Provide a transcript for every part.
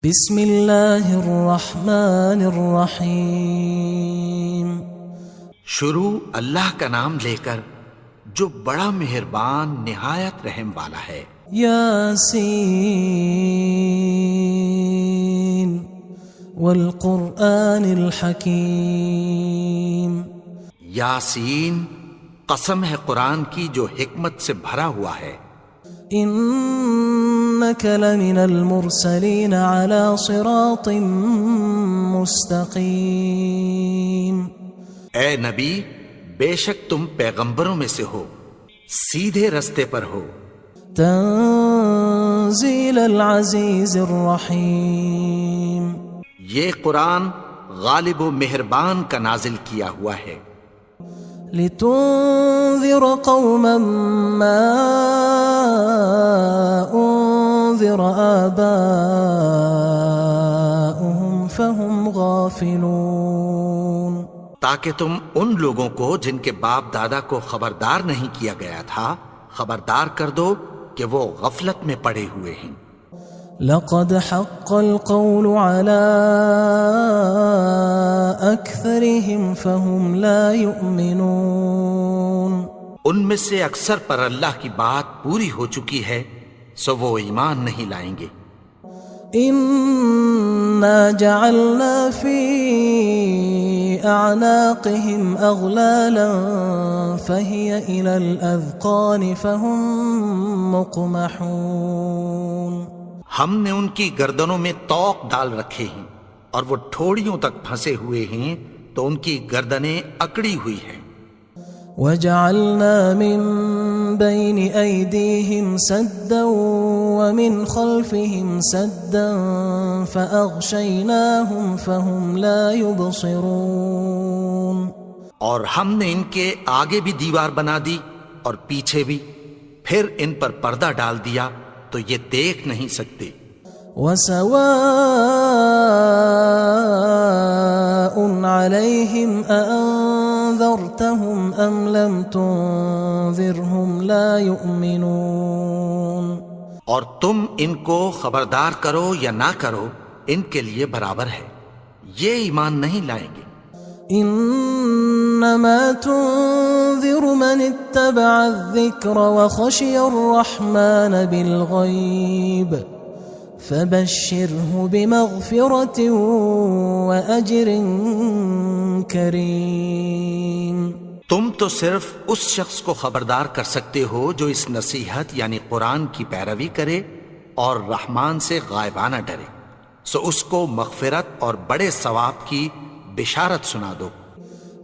بسم اللہ الرحمن الرحیم۔ شروع اللہ کا نام لے کر جو بڑا مہربان نہایت رحم والا ہے۔ یاسین والقرآن الحکیم۔ یاسین، قسم ہے قرآن کی جو حکمت سے بھرا ہوا ہے۔ انک لمن المرسلین علی صراط مستقیم۔ اے نبی، بے شک تم پیغمبروں میں سے ہو، سیدھے رستے پر ہو۔ تنزیل العزیز الرحیم۔ یہ قرآن غالب و مہربان کا نازل کیا ہوا ہے۔ لتنذر قوما ما انذر آباؤهم فهم غافلون۔ تاکہ تم ان لوگوں کو جن کے باپ دادا کو خبردار نہیں کیا گیا تھا خبردار کر دو کہ وہ غفلت میں پڑے ہوئے ہیں۔ لقد حق القول على أكثرهم فهم لا يؤمنون۔ ان میں سے اکثر پر اللہ کی بات پوری ہو چکی ہے سو وہ ایمان نہیں لائیں گے۔ إنا جعلنا في أعناقهم أغلالا فهي إلى الأذقان فهم مقمحون۔ ہم نے ان کی گردنوں میں طوق ڈال رکھے ہیں اور وہ ٹھوڑیوں تک پھنسے ہوئے ہیں تو ان کی گردنیں اکڑی ہوئی ہیں۔ وجعلنا من بين أيديهم سدا ومن خلفهم سدا فأغشيناهم فهم لا يبصرون۔ اور ہم نے ان کے آگے بھی دیوار بنا دی اور پیچھے بھی، پھر ان پر پردہ ڈال دیا تو یہ دیکھ نہیں سکتے۔ وسواء عليهم أأنذرتهم أم لم تنذرهم لا يؤمنون۔ اور تم ان کو خبردار کرو یا نہ کرو ان کے لیے برابر ہے، یہ ایمان نہیں لائیں گے۔ انما تنذر من اتبع الذکر وخشی الرحمن بالغیب فبشرہ بمغفرۃ واجر کریم۔ تم تو صرف اس شخص کو خبردار کر سکتے ہو جو اس نصیحت یعنی قرآن کی پیروی کرے اور رحمان سے غائبانہ ڈرے، سو اس کو مغفرت اور بڑے ثواب کی بشارت سنا دو۔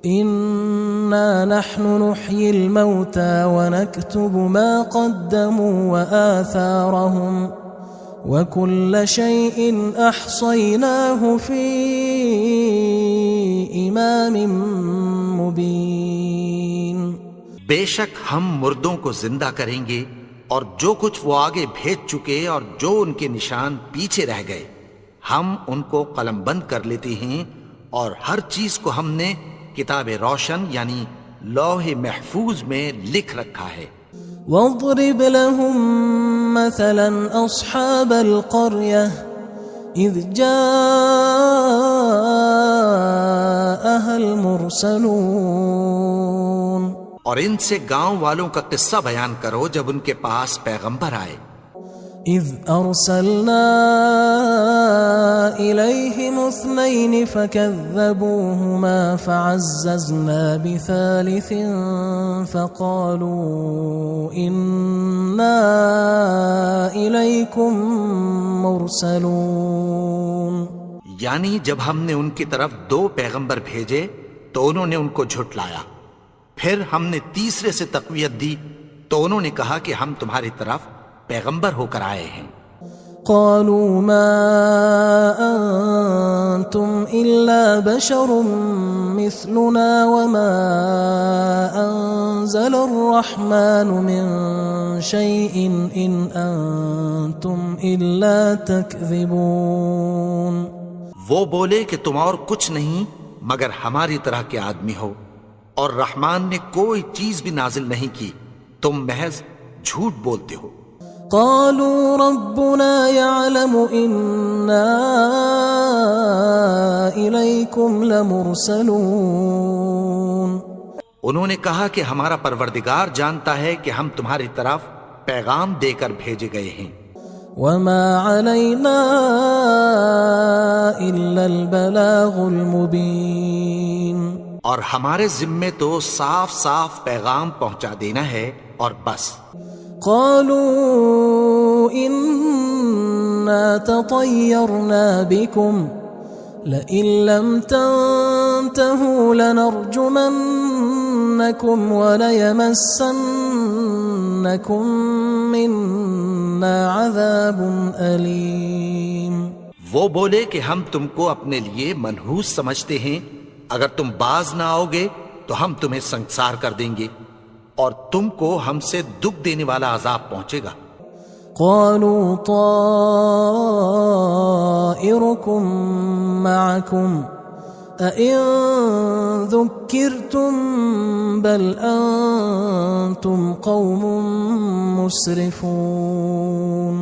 انا نحن نحيي الموتى ونكتب ما قدموا وآثارهم وكل شيء احصيناه في امام مبين۔ بے شک ہم مردوں کو زندہ کریں گے اور جو کچھ وہ آگے بھیج چکے اور جو ان کے نشان پیچھے رہ گئے ہم ان کو قلم بند کر لیتے ہیں، اور ہر چیز کو ہم نے کتاب روشن یعنی لوح محفوظ میں لکھ رکھا ہے۔ واضرب لهم مثلا اصحاب القرية اذ جاءها المرسلون۔ اور ان سے گاؤں والوں کا قصہ بیان کرو جب ان کے پاس پیغمبر آئے۔ اذ ارسلنا الیہم اثنین فکذبوہما فعززنا بثالث فقالوا انا الیکم مرسلون۔ یعنی جب ہم نے ان کی طرف 2 پیغمبر بھیجے تو انہوں نے ان کو جھٹلایا، پھر ہم نے تیسرے سے تقویت دی تو انہوں نے کہا کہ ہم تمہاری طرف پیغمبر ہو کر آئے ہیں۔ قالوا ما انتم الا بشر مثلنا وما انزل الرحمن من شيء ان انتم الا تكذبون۔ وہ بولے کہ تم اور کچھ نہیں مگر ہماری طرح کے آدمی ہو، اور رحمان نے کوئی چیز بھی نازل نہیں کی، تم محض جھوٹ بولتے ہو۔ قالوا ربنا يعلم إنا إليكم لمرسلون. انہوں نے کہا کہ ہمارا پروردگار جانتا ہے کہ ہم تمہاری طرف پیغام دے کر بھیجے گئے ہیں. وما علينا إلا البلاغ المبين. اور ہمارے ذمے تو صاف صاف پیغام پہنچا دینا ہے اور بس. قالوا إنا تطيرنا بكم لئن لم تنتهوا لنرجمنكم وليمسنكم منا عذاب أليم. وہ بولے کہ ہم تم کو اپنے لیے منحوس سمجھتے ہیں، اگر تم باز نہ آؤ گے تو ہم تمہیں سنسار کر دیں گے اور تم کو ہم سے دکھ دینے والا عذاب پہنچے گا. قالوا طائركم معكم أئن ذكرتم بل أنتم قوم مسرفون.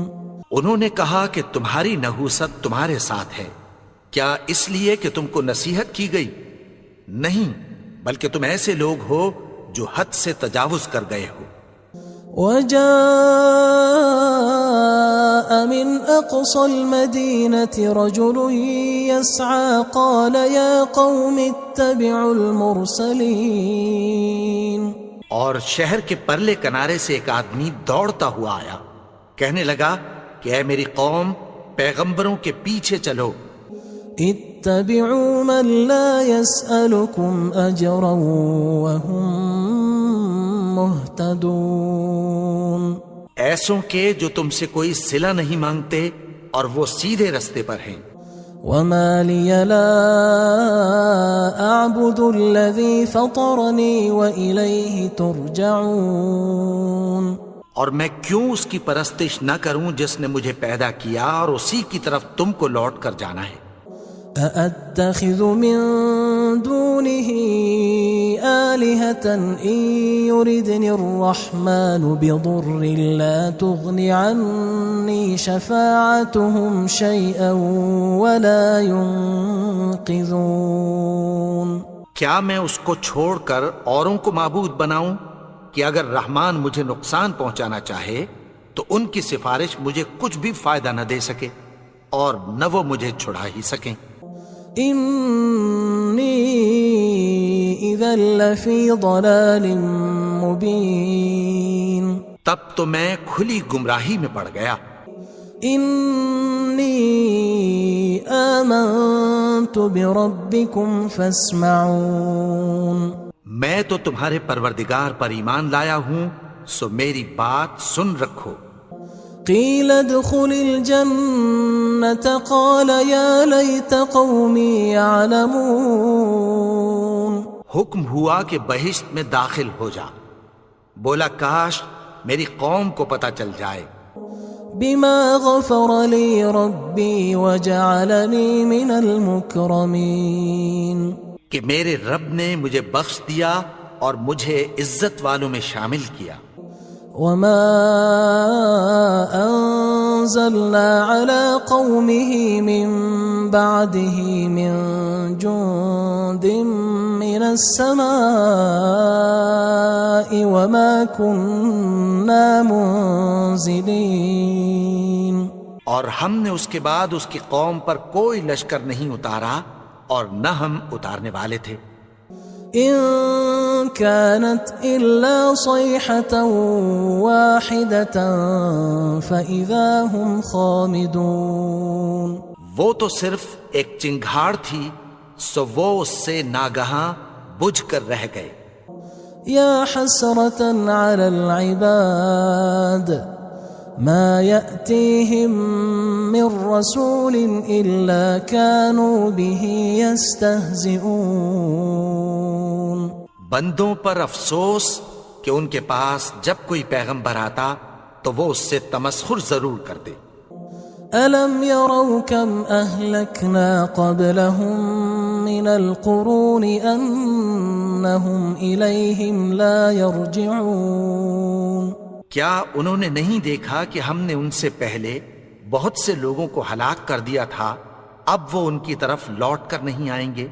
انہوں نے کہا کہ تمہاری نحوست تمہارے ساتھ ہے، کیا اس لیے کہ تم کو نصیحت کی گئی؟ نہیں، بلکہ تم ایسے لوگ ہو جو حد سے تجاوز کر گئے ہو. وجاء من أقصى المدينة رجل يسعى قال يا قوم اتبعوا المرسلين. اور شہر کے پرلے کنارے سے ایک آدمی دوڑتا ہوا آیا، کہنے لگا کہ اے میری قوم، پیغمبروں کے پیچھے چلو. اتبعوا من لا يسألكم أجرا وهم مهتدون. ایسوں کے جو تم سے کوئی صلہ نہیں مانگتے اور وہ سیدھے رستے پر ہیں. وما لي لا أعبد الذي فطرني وإليه ترجعون. اور میں کیوں اس کی پرستش نہ کروں جس نے مجھے پیدا کیا اور اسی کی طرف تم کو لوٹ کر جانا ہے. أأتخذ من دونه آلهة إن يردني الرحمن بضر لا تغن عني شفاعتهم شيئا ولا ينقذون. کیا میں اس کو چھوڑ کر اوروں کو معبود بناؤں کہ اگر رحمان مجھے نقصان پہنچانا چاہے تو ان کی سفارش مجھے کچھ بھی فائدہ نہ دے سکے اور نہ وہ مجھے چھڑا ہی سکیں. انی اذا لفی ضلال مبین. تب تو میں کھلی گمراہی میں پڑ گیا. انی آمنت بربکم فاسمعون. میں تو تمہارے پروردگار پر ایمان لایا ہوں، سو میری بات سن رکھو. قیل ادخل الجنة قال یا لیت قومی یعلمون. حکم ہوا کہ بہشت میں داخل ہو جا. بولا کاش میری قوم کو پتہ چل جائے. بما غفر لی ربی وجعلنی من المکرمین. کہ میرے رب نے مجھے بخش دیا اور مجھے عزت والوں میں شامل کیا. وما انزلنا على قومه من بعده من جند من السماء وما كنا منزلين. اور ہم نے اس کے بعد اس کی قوم پر کوئی لشکر نہیں اتارا اور نہ ہم اتارنے والے تھے. إن كانت إلا صيحة واحدة فإذا هم خامدون. وہ تو صرف ایک چنگھاڑ تھی، سو وہ اس سے ناگہاں بجھ کر رہ گئے. يا حسرة على العباد ما يأتيهم من رسول إلا كانوا به يستهزئون. بندوں پر افسوس کہ ان کے پاس جب کوئی پیغمبر آتا تو وہ اس سے تمسخر ضرور کرتے. ألم يروا كم أهلكنا قبلهم من القرون أنهم إليهم لا يرجعون. کیا انہوں نے نہیں دیکھا کہ ہم نے ان سے پہلے بہت سے لوگوں کو ہلاک کر دیا تھا، اب وہ ان کی طرف لوٹ کر نہیں آئیں گے؟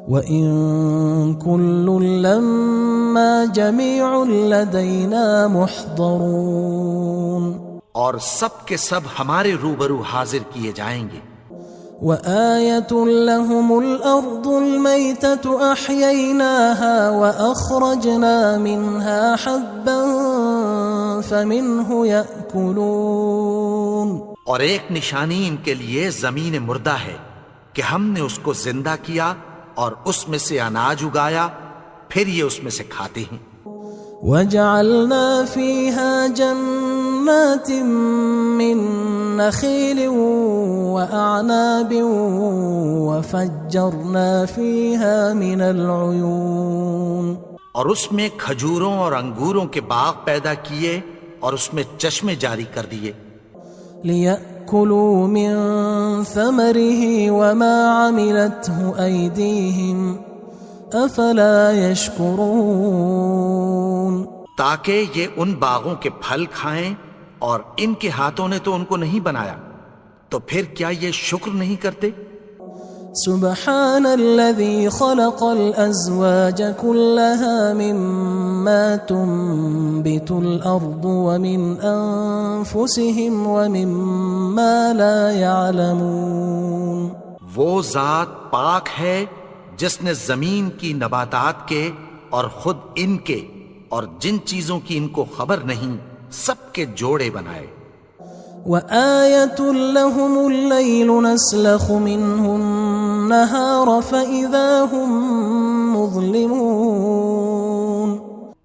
وَإِن كُلٌّ لَمَّا جَمِيعٌ لَدَيْنَا مُحْضَرُونَ، اور سب کے سب ہمارے روبرو حاضر کیے جائیں گے۔ وَآيَةٌ لَهُمُ الْأَرْضُ الْمَيْتَةُ أَحْيَيْنَاهَا وَأَخْرَجْنَا مِنْهَا حَبًّا فَمِنْهُ يَأْكُلُونَ، اور ایک نشانی ان کے لیے زمین مردہ ہے کہ ہم نے اس کو زندہ کیا اور اس میں سے اناج اگایا، پھر یہ اس میں سے کھاتے ہیں۔ وَجَعَلْنَا فِيهَا جَنَّاتٍ مِّن نَخِيلٍ وَأَعْنَابٍ وَفَجَّرْنَا فِيهَا مِنَ الْعُيُونِ، اور اس میں کھجوروں اور انگوروں کے باغ پیدا کیے اور اس میں چشمے جاری کر دیے، لِيَأْكُلُوا مِن ثَمَرِهِ وَمَا عَمِلَتْهُ أَيْدِيهِمْ أَفَلَا يَشْكُرُونَ، تاکہ یہ ان باغوں کے پھل کھائیں، اور ان کے ہاتھوں نے تو ان کو نہیں بنایا، تو پھر کیا یہ شکر نہیں کرتے؟ سبحان الذي خلق الأزواج كلها مما تنبت الأرض ومن أنفسهم ومما لا يعلمون، وہ ذات پاک ہے جس نے زمین کی نباتات کے اور خود ان کے اور جن چیزوں کی ان کو خبر نہیں سب کے جوڑے بنائے۔ وآية لهم الليل نسلخ منه النهار فإذا هم مظلمون،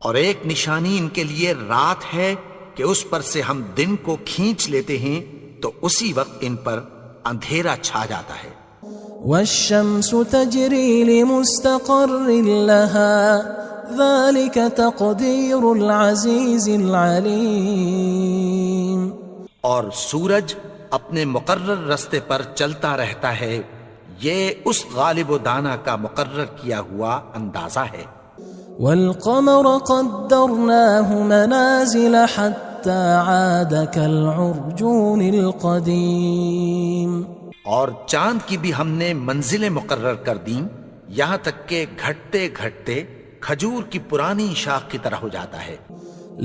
اور ایک نشانی ان کے لیے رات ہے کہ اس پر سے ہم دن کو کھینچ لیتے ہیں تو اسی وقت ان پر اندھیرا چھا جاتا ہے۔ والشمس تجري لمستقر لها ذلك تقدير العزيز العليم، اور سورج اپنے مقرر رستے پر چلتا رہتا ہے، یہ اس غالب و دانا کا مقرر کیا ہوا اندازہ ہے۔ والقمر قدرناه منازل حتى عاد كالعرجون القديم، اور چاند کی بھی ہم نے منزلیں مقرر کر دیں، یہاں تک کہ گھٹتے گھٹتے کھجور کی پرانی شاخ کی طرح ہو جاتا ہے۔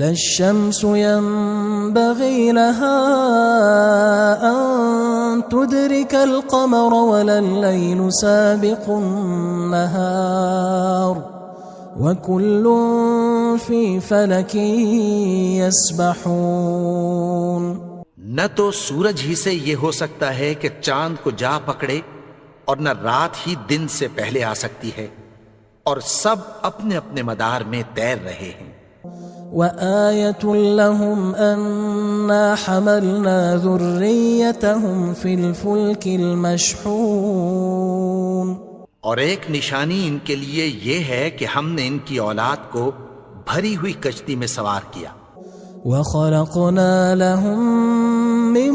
لا الشمس ينبغي لها أن تدرك القمر ولا الليل سابق النهار وكل في فلك يسبحون، نہ تو سورج ہی سے یہ ہو سکتا ہے کہ چاند کو جا پکڑے، اور نہ رات ہی دن سے پہلے آ سکتی ہے، اور سب اپنے اپنے مدار میں تیر رہے ہیں۔ وآية لهم أنا حملنا ذريتهم في الفلك المشحون، اور ایک نشانی ان کے لیے یہ ہے کہ ہم نے ان کی اولاد کو بھری ہوئی کشتی میں سوار کیا۔ وخلقنا لهم من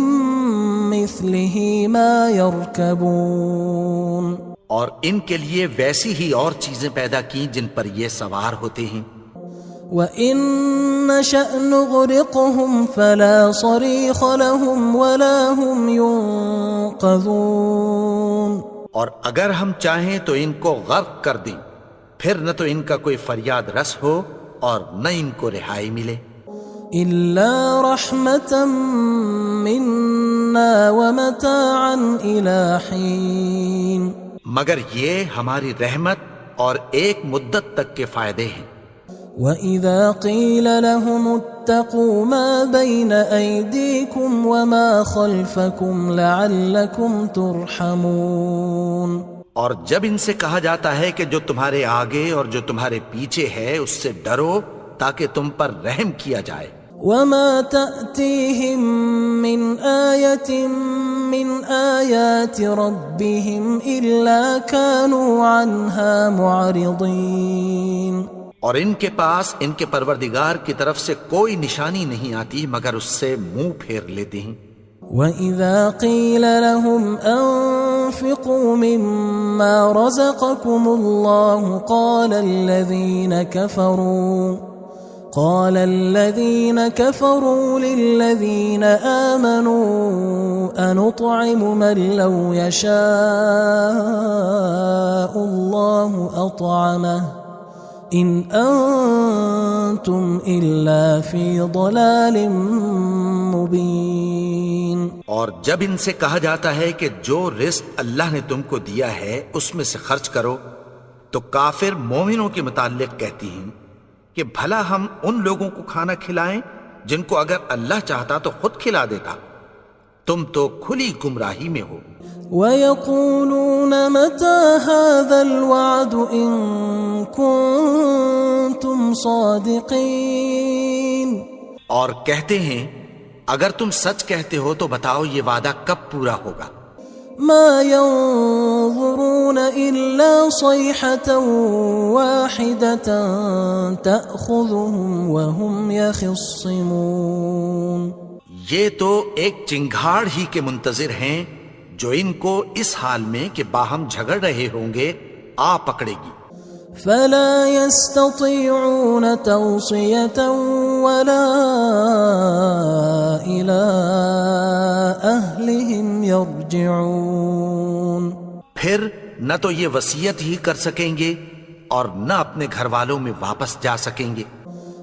مثله ما يركبون، اور ان کے لیے ویسی ہی اور چیزیں پیدا کی جن پر یہ سوار ہوتے ہیں۔ وَإِن نَّشَأْ نُغْرِقْهُمْ فَلَا صَرِيخَ لَهُمْ وَلَا هُمْ يُنقَذُونَ، اور اگر ہم چاہیں تو ان کو غرق کر دیں، پھر نہ تو ان کا کوئی فریاد رس ہو اور نہ ان کو رہائی ملے۔ إِلَّا رَحْمَةً مِنَّا وَمَتَاعًا إِلَى حِينٍ، مگر یہ ہماری رحمت اور ایک مدت تک کے فائدے ہیں۔ وَإِذَا قِيلَ لَهُمُ اتَّقُوا مَا بَيْنَ أَيْدِيكُمْ وَمَا خَلْفَكُمْ لَعَلَّكُمْ تُرْحَمُونَ، اور جب ان سے کہا جاتا ہے کہ جو تمہارے آگے اور جو تمہارے پیچھے ہے اس سے ڈرو تاکہ تم پر رحم کیا جائے۔ وَمَا تَأْتِيهِم مِّنْ آيَةٍ مِّنْ آيَاتِ رَبِّهِمْ إِلَّا كَانُوا عَنْهَا مُعْرِضِينَ، اور ان کے پاس ان کے پروردگار کی طرف سے کوئی نشانی نہیں آتی مگر اس سے منہ پھیر لیتے ہیں۔ وَإِذَا قِيلَ لَهُمْ أَنفِقُوا مِمَّا رَزَقَكُمُ اللَّهُ قال الذين كفروا للذين آمنوا أنطعم من لو يشاء الله أطعمه إن أنتم إلا في ضلال مبين. اور جب ان سے کہا جاتا ہے کہ جو رزق اللہ نے تم کو دیا ہے اس میں سے خرچ کرو، تو کافر مومنوں کے متعلق کہتی ہیں کہ بھلا ہم ان لوگوں کو کھانا کھلائیں جن کو اگر اللہ چاہتا تو خود کھلا دیتا. تم تو کھلی گمراہی میں ہو. وَيَقُولُونَ مَتَى هَذَا الْوَعْدُ إِن كُنتُمْ صَادِقِينَ. اور کہتے ہیں اگر تم سچ کہتے ہو تو بتاؤ یہ وعدہ کب پورا ہوگا. ما ينظرون إلا صيحة واحدة تأخذهم وهم يخصمون. یہ تو ایک چنگھاڑ ہی کے منتظر ہیں جو ان کو اس حال میں کہ باہم جھگڑ رہے ہوں گے آ پکڑے گی. فلا يستطيعون توصية ولا إلى أهلهم يرجعون. پھر نہ تو یہ وصیت ہی کر سکیں گے اور نہ اپنے گھر والوں میں واپس جا سکیں گے.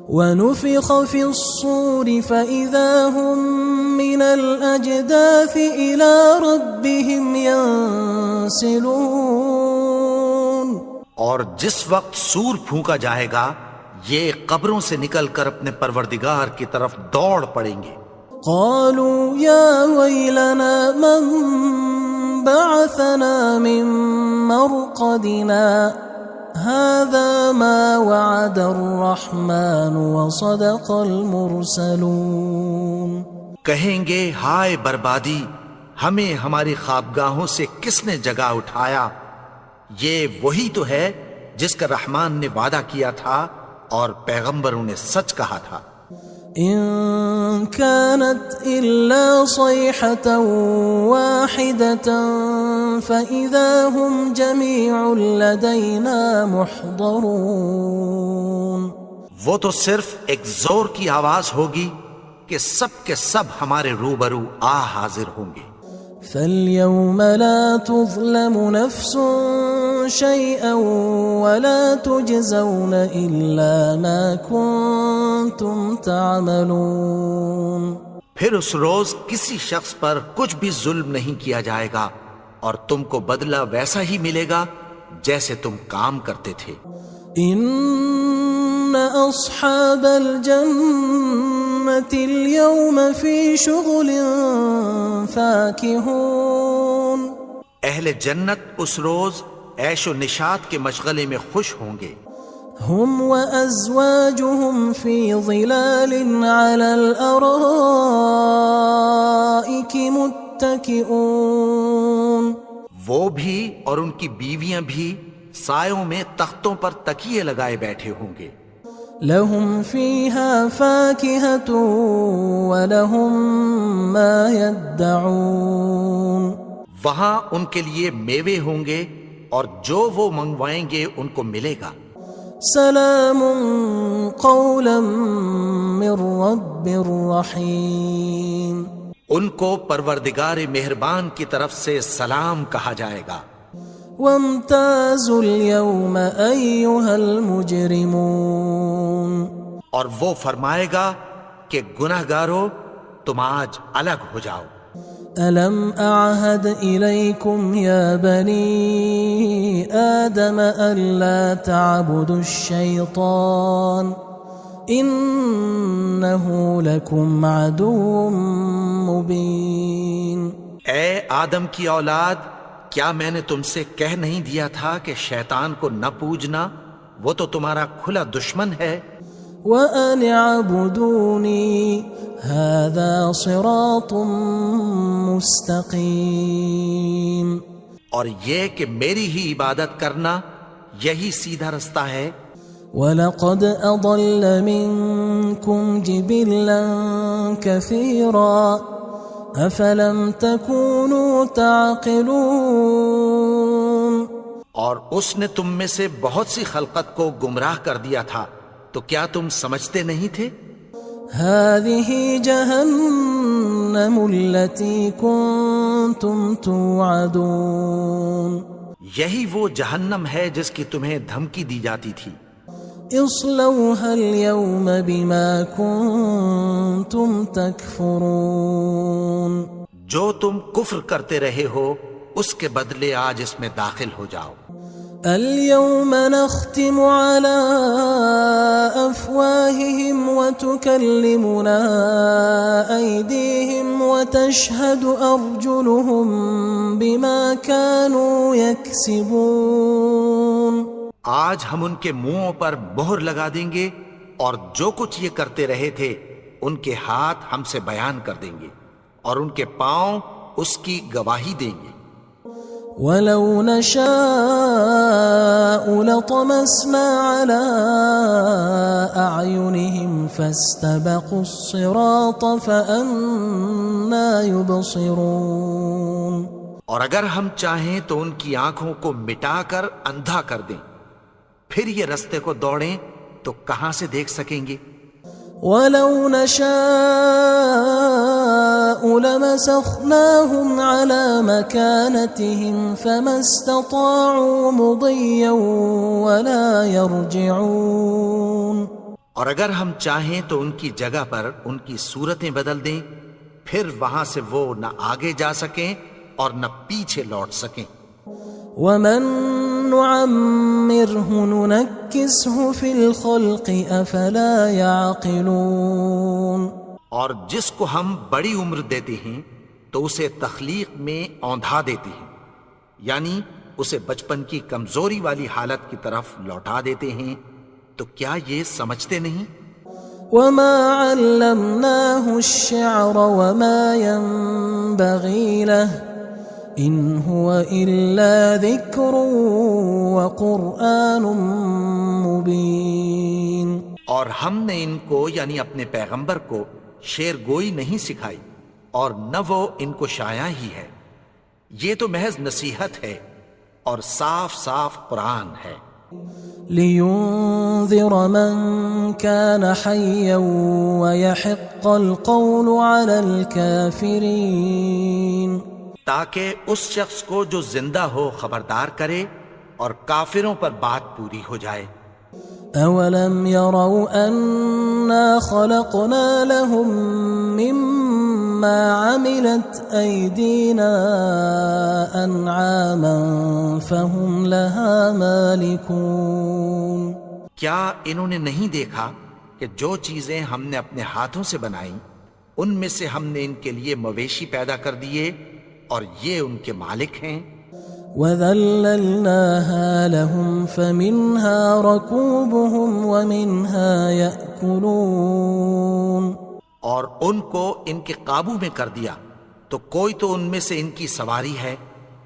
ونفخ في الصور فإذا هم من الأجداث إلى ربهم ينسلون. اور جس وقت سور پھونکا جائے گا یہ قبروں سے نکل کر اپنے پروردگار کی طرف دوڑ پڑیں گے. قالوا يا ويلنا من بعثنا من مرقدنا هذا ما وعد الرحمن وصدق المرسلون. کہیں گے ہائے بربادی، ہمیں ہماری خوابگاہوں سے کس نے جگا اٹھایا. یہ وہی تو ہے جس کا رحمان نے وعدہ کیا تھا اور پیغمبروں نے سچ کہا تھا. إن كانت إلا صيحة واحدة فإذا هم جميع لدينا محضرون. وہ تو صرف ایک زور کی آواز ہوگی کہ سب کے سب ہمارے روبرو آ حاضر ہوں گے. فاليوم لا تظلم نفس شيئا ولا تجزون إلا ما كنتم تعملون. پھر اس روز کسی شخص پر کچھ بھی ظلم نہیں کیا جائے گا اور تم کو بدلہ ویسا ہی ملے گا جیسے تم کام کرتے تھے. ان اصحاب الجنة اليوم في شغل فاكهون. اہل جنت اس روز عیش و نشاط کے مشغلے میں خوش ہوں گے. هم وأزواجهم في ظلال على الأرائك متكئون. وہ بھی اور ان کی بیویاں بھی سایوں میں تختوں پر تکیے لگائے بیٹھے ہوں گے. لهم فيها فاكهة ولهم ما يدعون. وہاں ان کے لیے میوے ہوں گے اور جو وہ منگوائیں گے ان کو ملے گا. سلام قولا من رب رحیم. ان کو پروردگار مہربان کی طرف سے سلام کہا جائے گا. وامتازوا اليوم أيها المجرمون. اور وہ فرمائے گا کہ گناہگارو تم آج الگ ہو جاؤ. ألم أعهد إليكم يا بني آدم ألا تعبدوا الشيطان إنه لكم عدو مبين. اے آدم کی اولاد، کیا میں نے تم سے کہہ نہیں دیا تھا کہ شیطان کو نہ پوجنا، وہ تو تمہارا کھلا دشمن ہے. وَأَنِ اعْبُدُونِي هَذَا صِرَاطٌ مُسْتَقِيمٌ. اور یہ کہ میری ہی عبادت کرنا یہی سیدھا رستہ ہے. وَلَقَدْ أَضَلَّ مِنْكُمْ جِبِلًّا كَثِيرًا أَفَلَمْ تَكُونُوا تَعْقِلُونَ. اور اس نے تم میں سے بہت سی خلقت کو گمراہ کر دیا تھا، تو کیا تم سمجھتے نہیں تھے؟ هذه جهنم التي كنتم توعدون یہی وہ جہنم ہے جس کی تمہیں دھمکی دی جاتی تھی۔ اصلوها اليوم بما كنتم تكفرون جو تم کفر کرتے رہے ہو اس کے بدلے آج اس میں داخل ہو جاؤ۔ اليوم نختم على أفواههم وتكلمنا أيديهم وتشهد أرجلهم بما كانوا يكسبون آج ہم ان کے منہوں پر مہر لگا دیں گے اور جو کچھ یہ کرتے رہے تھے ان کے ہاتھ ہم سے بیان کر دیں گے اور ان کے پاؤں اس کی گواہی دیں گے۔ وَلَوْ نَشَاءُ لَطَمَسْنَا عَلَىٰ أَعْيُنِهِمْ فَاسْتَبَقُوا الصِّرَاطَ فَأَنَّىٰ يُبْصِرُونَ اور اگر ہم چاہیں تو ان کی آنکھوں کو مٹا کر اندھا کر دیں، پھر یہ رستے کو دوڑیں تو کہاں سے دیکھ سکیں گے؟ وَلَوْ نَشَاءُ لَمَسَخْنَاهُمْ عَلَىٰ مَكَانَتِهِمْ فَمَا اسْتَطَاعُوا مُضِيًّا وَلَا يَرْجِعُونَ اور اگر ہم چاہیں تو ان کی جگہ پر ان کی صورتیں بدل دیں، پھر وہاں سے وہ نہ آگے جا سکیں اور نہ پیچھے لوٹ سکیں۔ وَمَن نُعَمِّرْهُ نُنَكِّسْهُ فِي الْخَلْقِ أَفَلَا يَعْقِلُونَ اور جس کو ہم بڑی عمر دیتے ہیں تو اسے تخلیق میں اوندھا دیتے ہیں، یعنی اسے بچپن کی کمزوری والی حالت کی طرف لوٹا دیتے ہیں، تو کیا یہ سمجھتے نہیں؟ وَمَا عَلَّمْنَاهُ الشِّعْرَ وَمَا يَنبَغِي لَهُ إِنْ هُوَ إِلَّا ذِكْرٌ وَقُرْآنٌ مُبِينٌ اور ہم نے ان کو یعنی اپنے پیغمبر کو شعر گوئی نہیں سکھائی اور نہ وہ ان کو شایع ہی ہے، یہ تو محض نصیحت ہے اور صاف صاف قرآن ہے۔ لِيُنذِرَ مَن كَانَ حَيًّا وَيَحِقَّ الْقَوْلُ عَلَى الْكَافِرِينَ تاکہ اس شخص کو جو زندہ ہو خبردار کرے اور کافروں پر بات پوری ہو جائے۔ أَوَلَمْ يَرَوْا أَنَّا خَلَقْنَا لَهُم مِّمَّا عَمِلَتْ أَيْدِينَا أَنْعَامًا فَهُمْ لَهَا مَالِكُونَ کیا انہوں نے نہیں دیکھا کہ جو چیزیں ہم نے اپنے ہاتھوں سے بنائیں ان میں سے ہم نے ان کے لیے مویشی پیدا کر دیے اور یہ ان کے مالک ہیں۔ وَذَلَّلْنَاهَا لَهُمْ فَمِنْهَا رَكُوبُهُمْ وَمِنْهَا يَأْكُلُونَ اور ان کو ان کے قابو میں کر دیا تو کوئی تو ان میں سے ان کی سواری ہے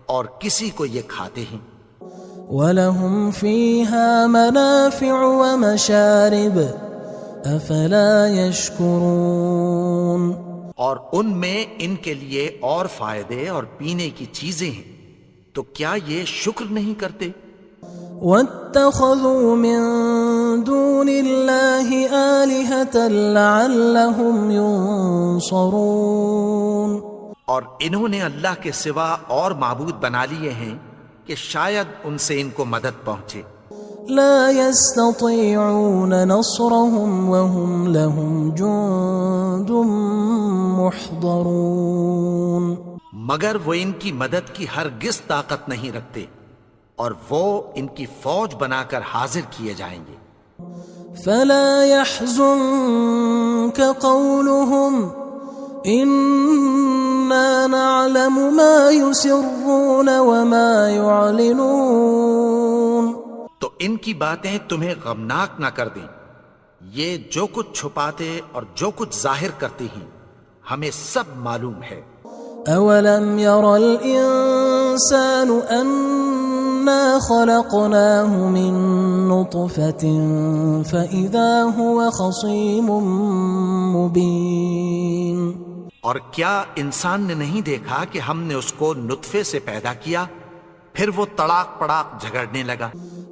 اور کسی کو یہ کھاتے ہیں۔ وَلَهُمْ فِيهَا مَنَافِعُ وَمَشَارِبُ أَفَلَا يَشْكُرُونَ اور ان میں ان کے لیے اور فائدے اور پینے کی چیزیں ہیں، تو کیا یہ شکر نہیں کرتے؟ وَاتَّخَذُوا مِن دُونِ اللَّهِ آلِهَةً لَعَلَّهُمْ يُنصَرُونَ اور انہوں نے اللہ کے سوا اور معبود بنا لیے ہیں کہ شاید ان سے ان کو مدد پہنچے۔ لا يستطيعون نصرهم وهم لهم جند محضرون مگر وہ ان کی مدد کی ہرگز طاقت نہیں رکھتے اور وہ ان کی فوج بنا کر حاضر کیے جائیں گے۔ فلا يحزنك قولهم إنا نعلم ما يسرون وما يعلنون تو ان کی باتیں تمہیں غمناک نہ کر دیں، یہ جو کچھ چھپاتے اور جو کچھ ظاہر کرتے ہیں ہمیں سب معلوم ہے۔ أولم ير الإنسان أنا خلقناه من نطفة فإذا هو خصيم مبين اور کیا انسان نے نہیں دیکھا کہ ہم نے اس کو نطفے سے پیدا کیا، پھر وہ تڑاک پڑاک جھگڑنے لگا۔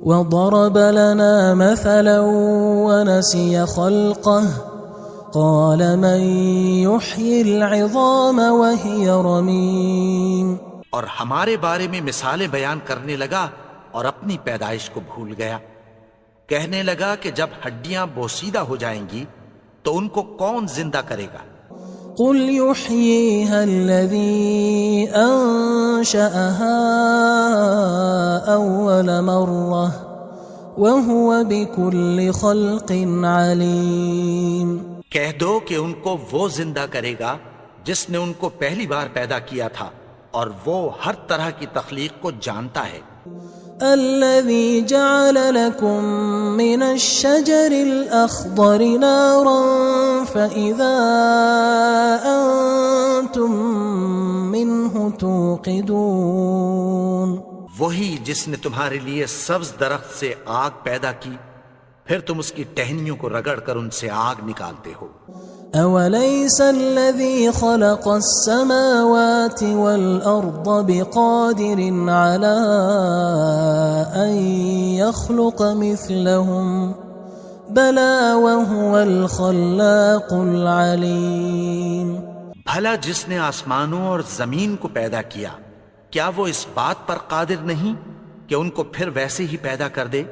وضرب لنا مثلا ونسي خلقه قال من يحيي العظام وهي رميم. اور ہمارے بارے میں مثالیں بیان کرنے لگا اور اپنی پیدائش کو بھول گیا. کہنے لگا کہ جب ہڈیاں بوسیدہ ہو جائیں گی تو ان کو کون زندہ کرے گا؟ قل يحييها الذي أنشأها أول مرة وهو بكل خلق عليم. کہہ دو کہ ان کو وہ زندہ کرے گا جس نے ان کو پہلی بار پیدا کیا تھا اور وہ ہر طرح کی تخلیق کو جانتا ہے. الذي جعل لكم من الشجر الأخضر نارا فإذا أنتم منه توقدون. وہی جس نے تمہارے لیے سبز درخت سے آگ پیدا کی پھر تم اس کی ٹہنیوں کو رگڑ کر ان سے آگ نکالتے ہو. أوليس الذي خلق السماوات والأرض بقادر على أن يخلق مثلهم بلى وهو الخلاق العليم. بھلا جس نے آسمانوں اور زمین کو پیدا کیا کیا وہ اس بات پر قادر نہیں کہ ان کو پھر ویسے ہی پیدا کر دے؟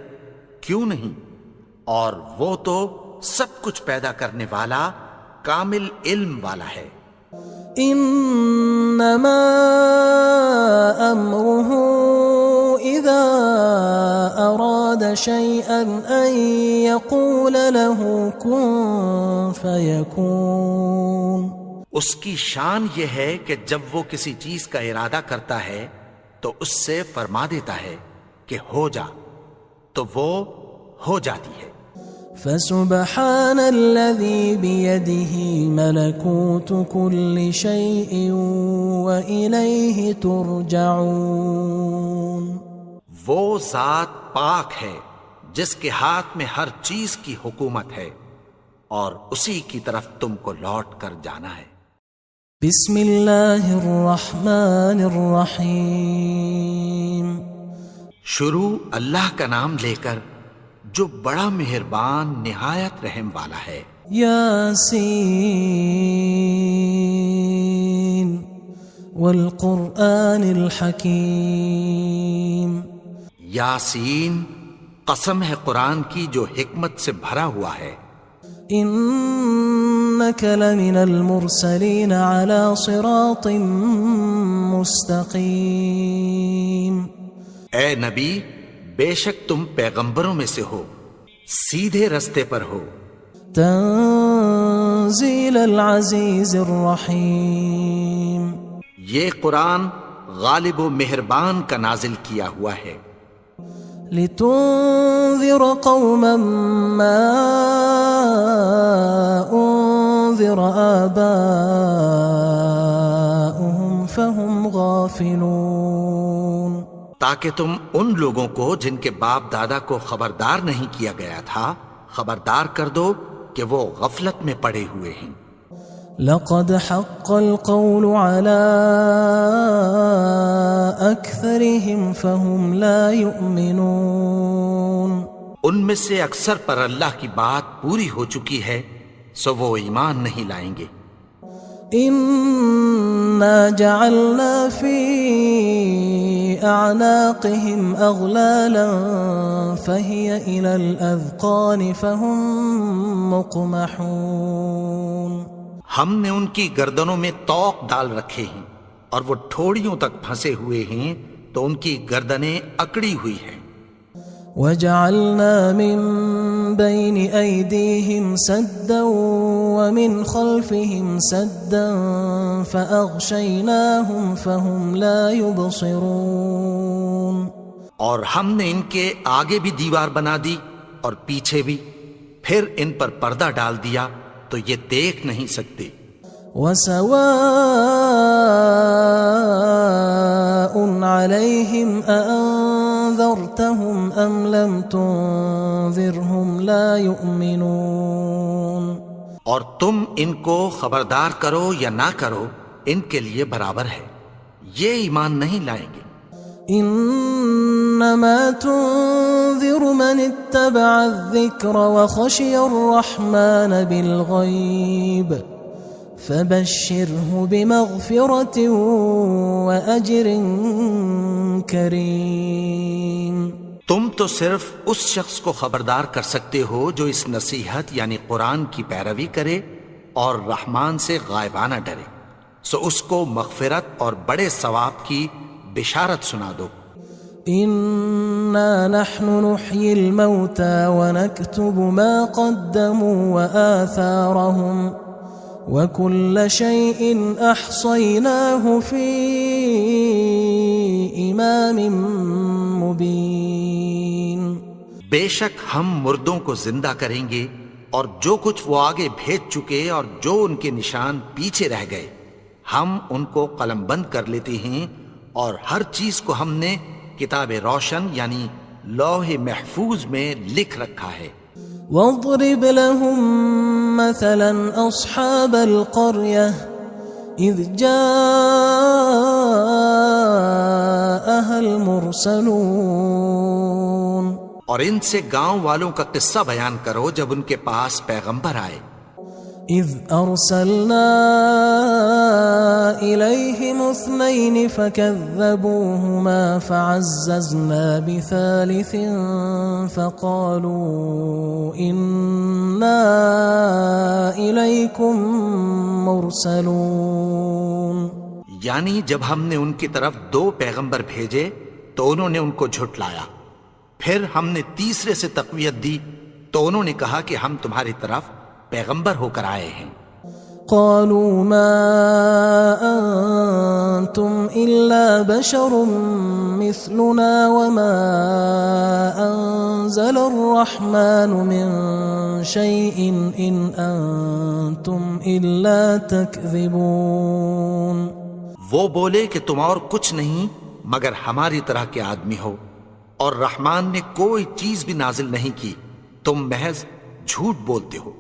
کیوں نہیں؟ اور وہ تو سب کچھ پیدا کرنے والا کامل علم والا ہے. انما امره اذا اراد شيئا ان يقول له كن فيكون. اس کی شان یہ ہے کہ جب وہ کسی چیز کا ارادہ کرتا ہے تو اس سے فرما دیتا ہے کہ ہو جا تو وہ ہو جاتی ہے. فسبحان الذي بيده ملكوت كل شيء وإليه ترجعون. وہ ذات پاک ہے جس کے ہاتھ میں ہر چیز کی حکومت ہے اور اسی کی طرف تم کو لوٹ کر جانا ہے. بسم اللہ الرحمن الرحیم. شروع اللہ کا نام لے کر جو بڑا مہربان نہایت رحم والا ہے. یاسین والقرآن الحکیم. یاسین قسم ہے قرآن کی جو حکمت سے بھرا ہوا ہے. انک لمن المرسلین علی صراط مستقیم. اے نبی بے شک تم پیغمبروں میں سے ہو سیدھے رستے پر ہو. تنزیل العزیز الرحیم. یہ قرآن غالب و مہربان کا نازل کیا ہوا ہے. لتنذر قوما ما انذر آباؤهم فهم غافلون. تاکہ تم ان لوگوں کو جن کے باپ دادا کو خبردار نہیں کیا گیا تھا خبردار کر دو کہ وہ غفلت میں پڑے ہوئے ہیں. لقد حق القول على أكثرهم فهم لا يؤمنون. ان میں سے اکثر پر اللہ کی بات پوری ہو چکی ہے سو وہ ایمان نہیں لائیں گے. إنا جعلنا في أعناقهم أغلالا فهي إلى الأذقان فهم مقمحون. ہم نے ان کی گردنوں میں طوق ڈال رکھے ہیں اور وہ ٹھوڑیوں تک پھنسے ہوئے ہیں تو ان کی گردنیں اکڑی ہوئی ہیں. وجعلنا من بين أيديهم سدا ومن خلفهم سدا فأغشيناهم فهم لا يبصرون. اور ہم نے ان کے آگے بھی دیوار بنا دی اور پیچھے بھی پھر ان پر پردہ ڈال دیا تو یہ دیکھ نہیں سکتے. وسواء عليهم أأنذرتهم أم لم تنذرهم لا يؤمنون. اور تم ان کو خبردار کرو یا نہ کرو ان کے لیے برابر ہے یہ ایمان نہیں لائیں گے. إنا إنما تنذر من اتبع الذكر وخشي الرحمن بالغيب فبشره بمغفرة وأجر كريم۔ تم تو صرف اس شخص کو خبردار کر سکتے ہو جو اس نصیحت یعنی قرآن کی پیروی کرے اور رحمان سے غائبانہ ڈرے، سو اس کو مغفرت اور بڑے ثواب کی بشارت سنا دو۔ إنا نحن نحيي الموتى ونكتب ما قدموا وآثارهم وكل شيء أحصيناه في إمام مبين۔ بے شک ہم مردوں کو زندہ کریں گے اور جو کچھ وہ آگے بھیج چکے اور جو ان کے نشان پیچھے رہ گئے ہم ان کو قلم بند کر لیتے ہیں، اور ہر چیز کو ہم نے کتاب روشن یعنی لوح محفوظ میں لکھ رکھا ہے۔ واضرب لهم مثلا أصحاب القرية إذ جاءها المرسلون۔ اور ان سے گاؤں والوں کا قصہ بیان کرو جب ان کے پاس پیغمبر آئے۔ إذ أرسلنا إليهم 2 فكذبوهما فعززنا بثالث فقالوا إنا إليكم مرسلون۔ یعنی جب ہم نے ان کی طرف 2 پیغمبر بھیجے تو انہوں نے ان کو جھٹلایا، پھر ہم نے تیسرے سے تقویت دی تو انہوں نے کہا کہ ہم تمہاری طرف پیغمبر ہو کر آئے ہیں۔ قالوا ما أنتم إلا بشر مثلنا وما أنزل الرحمن من شيء إن أنتم إلا تكذبون۔ وہ بولے کہ تم اور کچھ نہیں مگر ہماری طرح کے آدمی ہو، اور رحمان نے کوئی چیز بھی نازل نہیں کی، تم محض جھوٹ بولتے ہو۔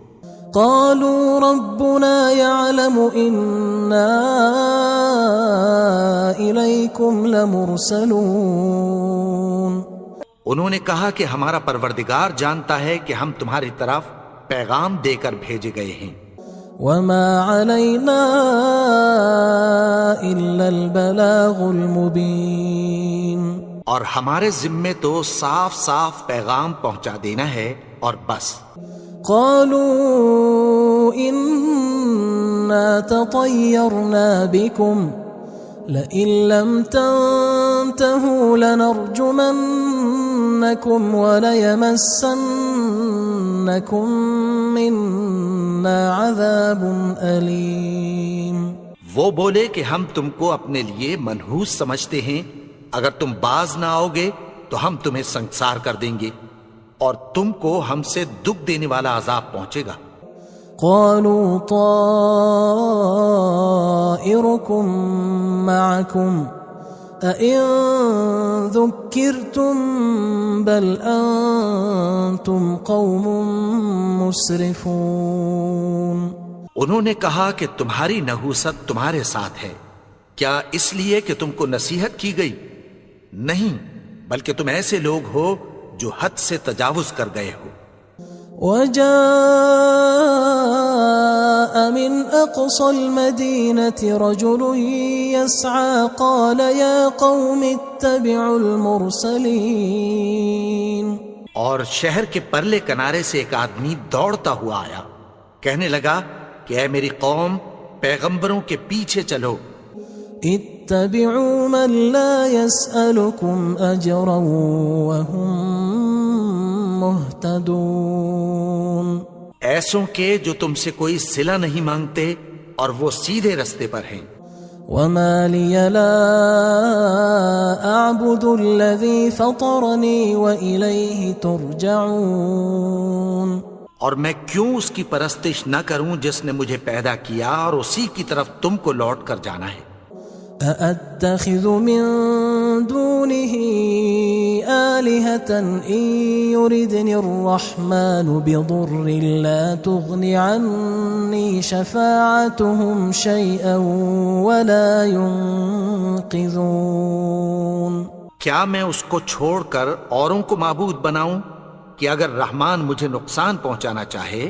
قالوا ربنا يعلم إنا إليكم لمرسلون۔ انہوں نے کہا کہ ہمارا پروردگار جانتا ہے کہ ہم تمہاری طرف پیغام دے کر بھیجے گئے ہیں۔ وما علينا إلا البلاغ المبين۔ اور ہمارے ذمے تو صاف صاف پیغام پہنچا دینا ہے اور بس۔ قالوا إنا تطيرنا بكم لئن لم تنتهوا لنرجمنكم وليمسنكم منا عذاب أليم۔ وہ بولے کہ ہم تم کو اپنے لیے منحوس سمجھتے ہیں، اگر تم باز نہ آؤ گے تو ہم تمہیں سنگسار کر دیں گے اور تم کو ہم سے دکھ دینے والا عذاب پہنچے گا۔ قالوا طائركم معكم أئن ذكرتم بل أنتم قوم مسرفون۔ انہوں نے کہا کہ تمہاری نحوست تمہارے ساتھ ہے، کیا اس لیے کہ تم کو نصیحت کی گئی؟ نہیں، بلکہ تم ایسے لوگ ہو جو حد سے تجاوز کر گئے ہو۔ وجاء من أقصى المدينة رجل يسعى قال يا قوم اتبعوا المرسلين۔ اور شہر کے پرلے کنارے سے ایک آدمی دوڑتا ہوا آیا، کہنے لگا کہ اے میری قوم، پیغمبروں کے پیچھے چلو۔ اتبعوا من لا يسألكم أجرا وهم مهتدون۔ ایسوں کے جو تم سے کوئی صلہ نہیں مانگتے اور وہ سیدھے رستے پر ہیں۔ وما لي لا أعبد الذي فطرني وإليه ترجعون۔ اور میں کیوں اس کی پرستش نہ کروں جس نے مجھے پیدا کیا اور اسی کی طرف تم کو لوٹ کر جانا ہے۔ أأتخذ من دونه آلهة إن يردني الرحمن بضر لا تغن عني شفاعتهم شيئا ولا ينقذون۔ کیا میں اس کو چھوڑ کر اوروں کو معبود بناؤں کہ اگر رحمان مجھے نقصان پہنچانا چاہے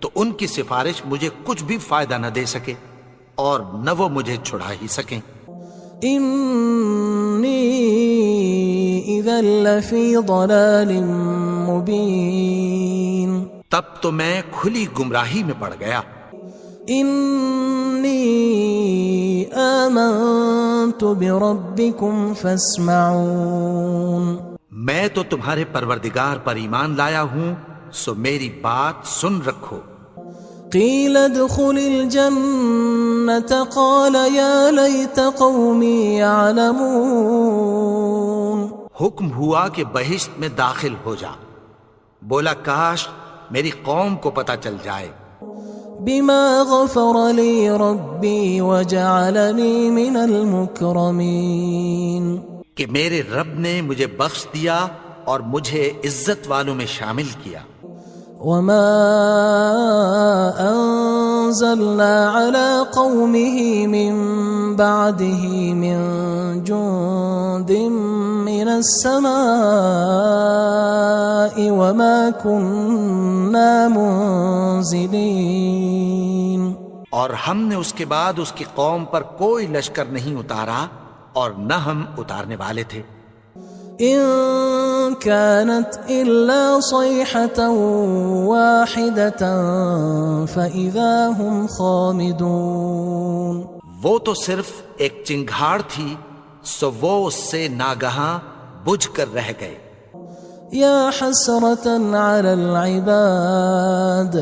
تو ان کی سفارش مجھے کچھ بھی فائدہ نہ دے سکے اور نہ وہ مجھے چھڑا ہی سکیں۔ انی اذا لفی ضلال مبین، تب تو میں کھلی گمراہی میں پڑ گیا۔ انی آمنت بربکم فاسمعون، میں تو تمہارے پروردگار پر ایمان لایا ہوں، سو میری بات سن رکھو۔ قیل ادخل الجنة قال یا لیت قومی یعلمون، حکم ہوا کہ بہشت میں داخل ہو جا، بولا کاش میری قوم کو پتہ چل جائے۔ بما غفر لی ربی وجعلنی من المکرمین، کہ میرے رب نے مجھے بخش دیا اور مجھے عزت والوں میں شامل کیا۔ وما انزلنا على قومه من بعده من جند من السماء وما كنا منزلين، اور ہم نے اس کے بعد اس کی قوم پر کوئی لشکر نہیں اتارا اور نہ ہم اتارنے والے تھے۔ ان كانت الا صيحة واحدة فاذا هم خامدون، وہ تو صرف ایک چنگھاڑ تھی، سو وہ اس سے ناگہاں بجھ کر رہ گئے۔ یا حسرة على العباد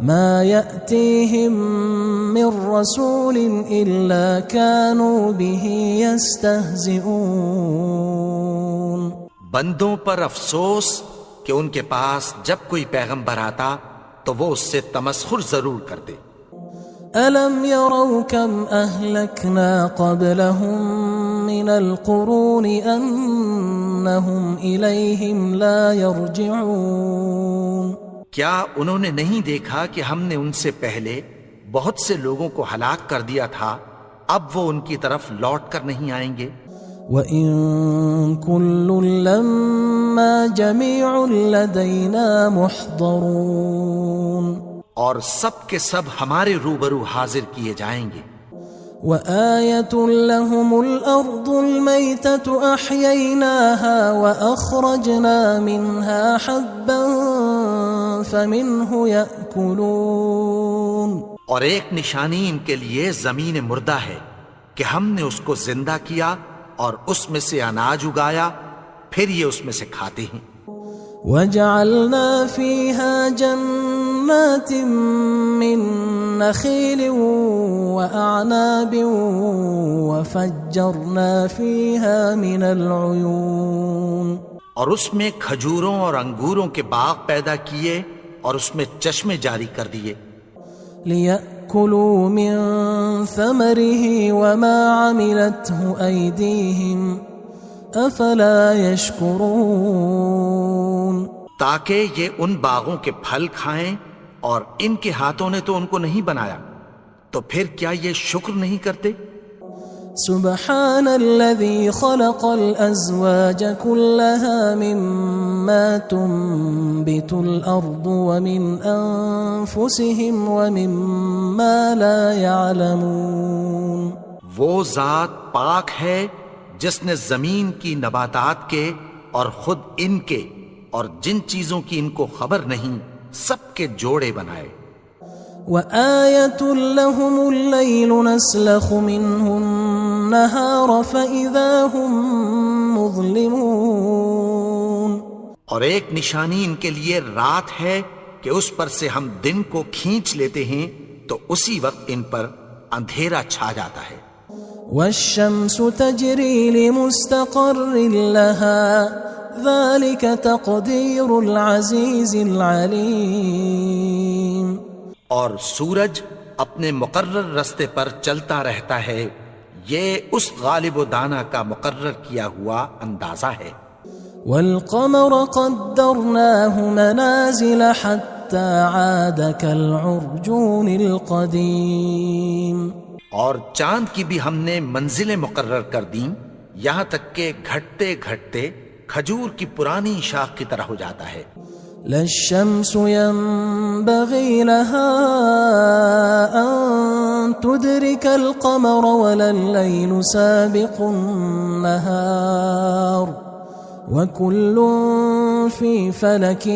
ما يأتيهم من رسول إلا كانوا به يستهزئون، بندوں پر افسوس کہ ان کے پاس جب کوئی پیغمبر آتا تو وہ اس سے تمسخر ضرور کرتے۔ ألم يروا كم أهلكنا قبلهم من القرون أنهم إليهم لا يرجعون، کیا انہوں نے نہیں دیکھا کہ ہم نے ان سے پہلے بہت سے لوگوں کو ہلاک کر دیا تھا، اب وہ ان کی طرف لوٹ کر نہیں آئیں گے۔ وَإِن كُلٌّ لَمَّا جَمِيعٌ لَدَيْنَا مُحْضَرُونَ، اور سب کے سب ہمارے روبرو حاضر کیے جائیں گے۔ وَآيَةٌ لَهُمُ الْأَرْضُ الْمَيْتَةُ أَحْيَيْنَاهَا وَأَخْرَجْنَا مِنْهَا حَبًّا فَمِنْهُ يَأْكُلُونَ، اور ایک نشانی ان کے لیے زمین مردہ ہے کہ ہم نے اس کو زندہ کیا اور اس میں سے اناج اگایا، پھر یہ اس میں سے کھاتے ہیں۔ وَجَعَلْنَا فِيهَا جَنَّاتٍ مِّن نَخِيلٍ وَأَعْنَابٍ وَفَجَّرْنَا فِيهَا مِنَ الْعُيُونِ، اور اس میں کھجوروں اور انگوروں کے باغ پیدا کیے اور اس میں چشمے جاری کر دیے۔ لِيَأْكُلُوا مِن ثَمَرِهِ وَمَا عَمِلَتْهُ أَيْدِيهِمْ أَفَلَا يَشْكُرُونَ، تاکہ یہ ان باغوں کے پھل کھائیں اور ان کے ہاتھوں نے تو ان کو نہیں بنایا، تو پھر کیا یہ شکر نہیں کرتے؟ سبحان الذي خلق الأزواج كلها مما تنبت الأرض ومن أنفسهم ومما لا يعلمون، وہ ذات پاک ہے جس نے زمین کی نباتات کے اور خود ان کے اور جن چیزوں کی ان کو خبر نہیں سب کے جوڑے بنائے۔ وآية لهم الليل نسلخ منه النهار فإذا هم مظلمون، اور ایک نشانی ان کے لیے رات ہے کہ اس پر سے ہم دن کو کھینچ لیتے ہیں تو اسی وقت ان پر اندھیرا چھا جاتا ہے۔ والشمس تجري لمستقر لها ذلك تقدير العزيز العليم، اور سورج اپنے مقرر رستے پر چلتا رہتا ہے، یہ اس غالب و دانا کا مقرر کیا ہوا اندازہ ہے۔ والقمر قدرناه منازل حتى عاد كالعرجون القديم، اور چاند کی بھی ہم نے منزلیں مقرر کر دیں یہاں تک کہ گھٹتے گھٹتے کھجور کی پرانی شاخ کی طرح ہو جاتا ہے. لا الشمس ينبغي لها أن تدرك القمر ولا الليل سابق النهار وكل في فلك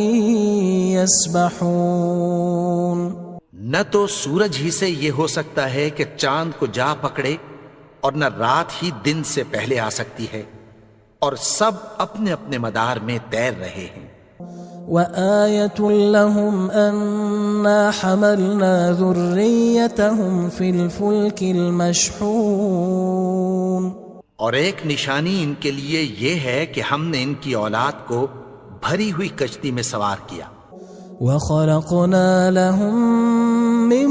يسبحون. نہ تو سورج ہی سے یہ ہو سکتا ہے کہ چاند کو جا پکڑے اور نہ رات ہی دن سے پہلے آ سکتی ہے، اور سب اپنے اپنے مدار میں تیر رہے ہیں. وآية لهم أنا حملنا ذريتهم في الفلك المشحون. اور ایک نشانی ان کے لیے یہ ہے کہ ہم نے ان کی اولاد کو بھری ہوئی کشتی میں سوار کیا. وخلقنا لهم من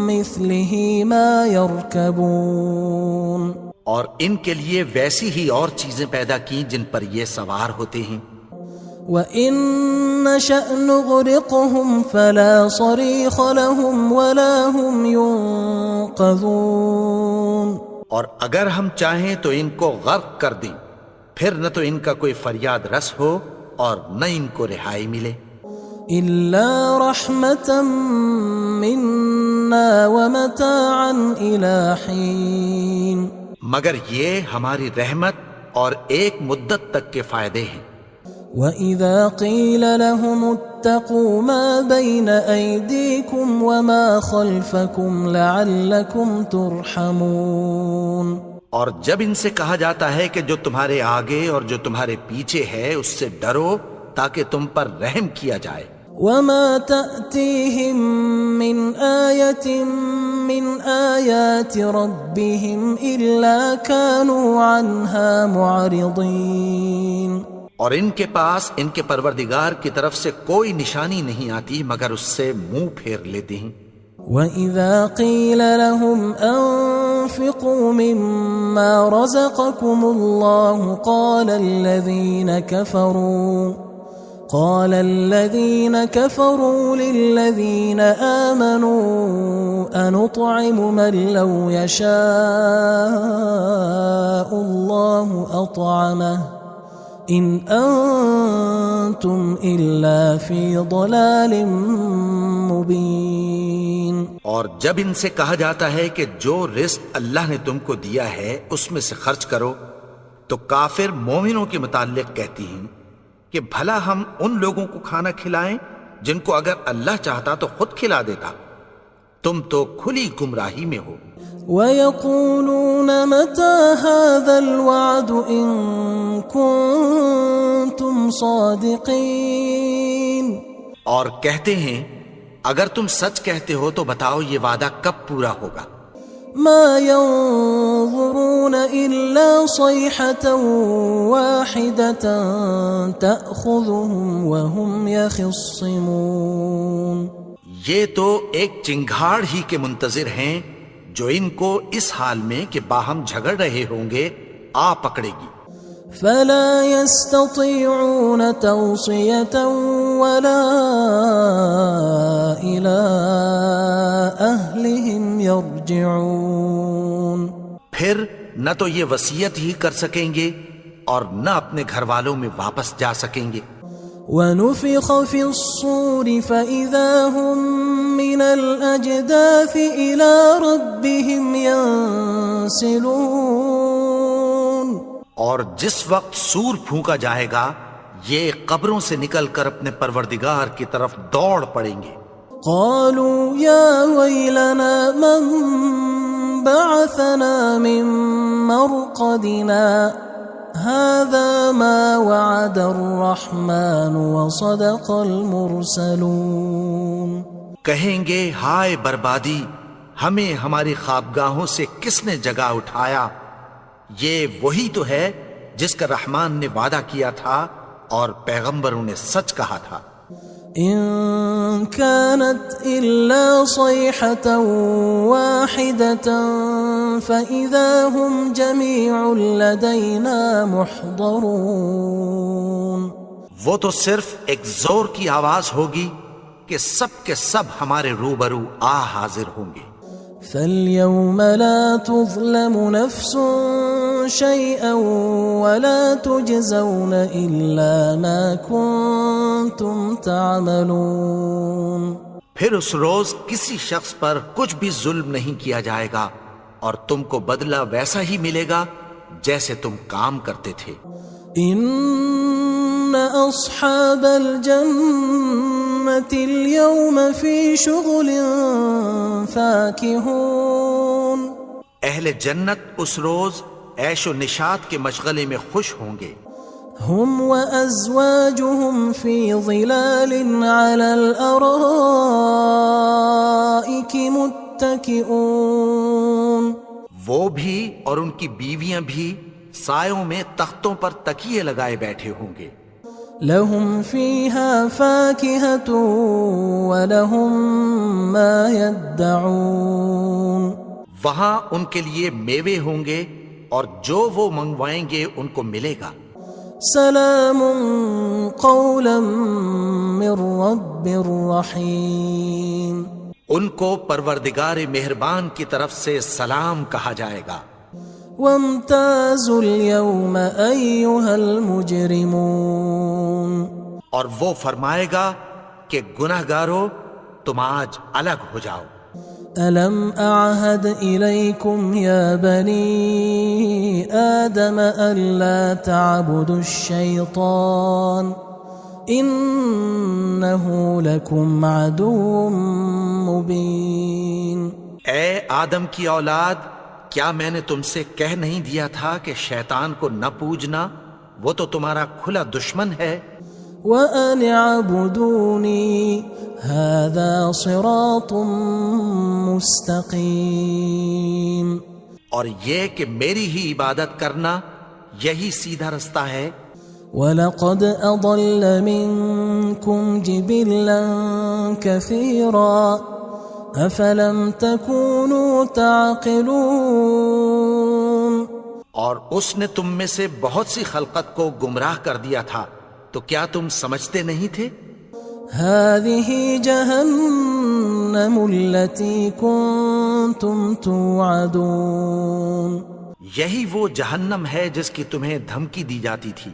مثله ما يركبون. اور ان کے لیے ویسی ہی اور چیزیں پیدا کی جن پر یہ سوار ہوتے ہیں. وَإِن نَّشَأْ نُغْرِقْهُمْ فَلَا صَرِيخَ لَهُمْ وَلَا هُمْ يُنقَذُونَ. اور اگر ہم چاہیں تو ان کو غرق کر دیں، پھر نہ تو ان کا کوئی فریاد رس ہو اور نہ ان کو رہائی ملے. إِلَّا رَحْمَةً مِّنَّا وَمَتَاعًا إِلَى حِينٍ. مگر یہ ہماری رحمت اور ایک مدت تک کے فائدے ہیں. وَإِذَا قِيلَ لَهُمُ اتَّقُوا مَا بَيْنَ أَيْدِيكُمْ وَمَا خَلْفَكُمْ لَعَلَّكُمْ تُرْحَمُونَ. اور جب ان سے کہا جاتا ہے کہ جو تمہارے آگے اور جو تمہارے پیچھے ہے اس سے ڈرو تاکہ تم پر رحم کیا جائے. وَمَا تَأْتِيهِم مِّنْ آيَةٍ مِّنْ آيَاتِ رَبِّهِمْ إِلَّا كَانُوا عَنْهَا مُعْرِضِينَ. اور ان کے پاس ان کے پروردگار کی طرف سے کوئی نشانی نہیں آتی مگر اس سے منہ پھیر لیتے ہیں. وَإِذَا قِيلَ لَهُمْ أَنفِقُوا مِمَّا رَزَقَكُمُ اللَّهُ قَالَ الَّذِينَ كَفَرُوا لِلَّذِينَ آمَنُوا أَنُطْعِمُ مَن لَّوْ يَشَاءُ اللَّهُ أَطْعَمَهُ إِنْ أَنْتُمْ إِلَّا فِي ضَلَالٍ مُبِينٍ. اور جب ان سے کہا جاتا ہے کہ جو رزق اللہ نے تم کو دیا ہے اس میں سے خرچ کرو، تو کافر مومنوں کے متعلق کہتی ہیں کہ بھلا ہم ان لوگوں کو کھانا کھلائیں جن کو اگر اللہ چاہتا تو خود کھلا دیتا. تم تو کھلی گمراہی میں ہو. وَيَقُولُونَ مَتَى هَذَا الْوَعْدُ إِن كُنتُمْ صَادِقِينَ. اور کہتے ہیں اگر تم سچ کہتے ہو تو بتاؤ یہ وعدہ کب پورا ہوگا. مَا يَنظُرُونَ إِلَّا صَيْحَةً وَاحِدَةً تَأْخُذُهُمْ وَهُمْ يَخِصِّمُونَ. یہ تو ایک چنگھاڑ ہی کے منتظر ہیں جو ان کو اس حال میں کہ باہم جھگڑ رہے ہوں گے آ پکڑے گی. فَلَا يَسْتَطِيعُونَ تَوْصِيَةً وَلَا إِلَىٰ أَهْلِهِمْ يَرْجِعُونَ. پھر نہ تو یہ وصیت ہی کر سکیں گے اور نہ اپنے گھر والوں میں واپس جا سکیں گے. وَنُفِخَ فِي الصُّورِ فَإِذَا هُم مِّنَ الْأَجْدَاثِ إِلَىٰ رَبِّهِمْ يَنسِلُونَ. اور جس وقت سور پھونکا جائے گا یہ قبروں سے نکل کر اپنے پروردگار کی طرف دوڑ پڑیں گے. قالوا يا ويلنا من بعثنا من مرقدنا هذا ما وعد الرحمن وصدق المرسلون. کہیں گے ہائے بربادی، ہمیں ہماری خوابگاہوں سے کس نے جگا اٹھایا؟ یہ وہی تو ہے جس کا رحمان نے وعدہ کیا تھا اور پیغمبروں نے سچ کہا تھا. إن كانت إلا صيحة واحدة فإذا هم جميع لدينا محضرون. وہ تو صرف ایک زور کی آواز ہوگی کہ سب کے سب ہمارے روبرو حاضر ہوں گے. فاليوم لا تظلم نفس شيئا ولا تجزون إلا ما كنتم تعملون. پھر اس روز کسی شخص پر کچھ بھی ظلم نہیں کیا جائے گا اور تم کو بدلہ ویسا ہی ملے گا جیسے تم کام کرتے تھے. ان اصحاب الجنة اليوم في شغل فاكهون. اہل جنت اس روز عیش و نشاط کے مشغلے میں خوش ہوں گے. هم وأزواجهم في ظلال على الأرائك متكئون. وہ بھی اور ان کی بیویاں بھی سایوں میں تختوں پر تکیے لگائے بیٹھے ہوں گے. لهم فيها فاكهة ولهم ما يدعون. وہاں ان کے لیے میوے ہوں گے اور جو وہ منگوائیں گے ان کو ملے گا. سلام قولا من رب رحیم. ان کو پروردگار مہربان کی طرف سے سلام کہا جائے گا. وامتازوا اليوم أيها المجرمون. اور وہ فرمائے گا کہ گناہگارو تم آج الگ ہو جاؤ. ألم أعهد إليكم يا بني آدم ألا تعبدوا الشيطان إنه لكم عدو مبين. اے آدم کی اولاد، کیا میں نے تم سے کہہ نہیں دیا تھا کہ شیطان کو نہ پوجنا، وہ تو تمہارا کھلا دشمن ہے. وَأَنِ اعْبُدُونِي هَذَا صِرَاطٌ مُسْتَقِيمٌ. اور یہ کہ میری ہی عبادت کرنا یہی سیدھا رستہ ہے. وَلَقَدْ أَضَلَّ مِنكُمْ جِبِلًّا كَثِيرًا أَفَلَمْ تَكُونُوا تَعْقِلُونَ. اور اس نے تم میں سے بہت سی خلقت کو گمراہ کر دیا تھا، تو کیا تم سمجھتے نہیں تھے؟ هذه جهنم التي كنتم توعدون. یہی وہ جہنم ہے جس کی تمہیں دھمکی دی جاتی تھی.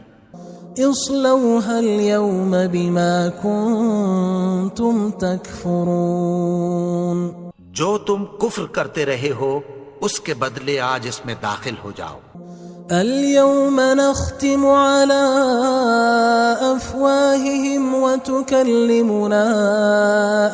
اصلوها اليوم بما كنتم تكفرون. جو تم کفر کرتے رہے ہو اس کے بدلے آج اس میں داخل ہو جاؤ. اليوم نختم على أفواههم وتكلمنا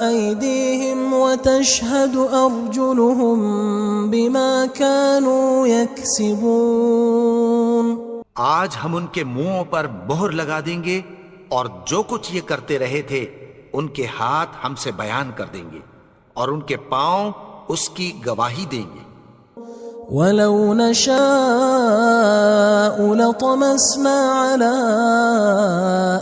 أيديهم وتشهد أرجلهم بما كانوا يكسبون. آج ہم ان کے منہوں پر مہر لگا دیں گے اور جو کچھ یہ کرتے رہے تھے ان کے ہاتھ ہم سے بیان کر دیں گے اور ان کے پاؤں اس کی گواہی دیں گے. وَلَوْ نَشَاءُ لَطَمَسْنَا عَلَىٰ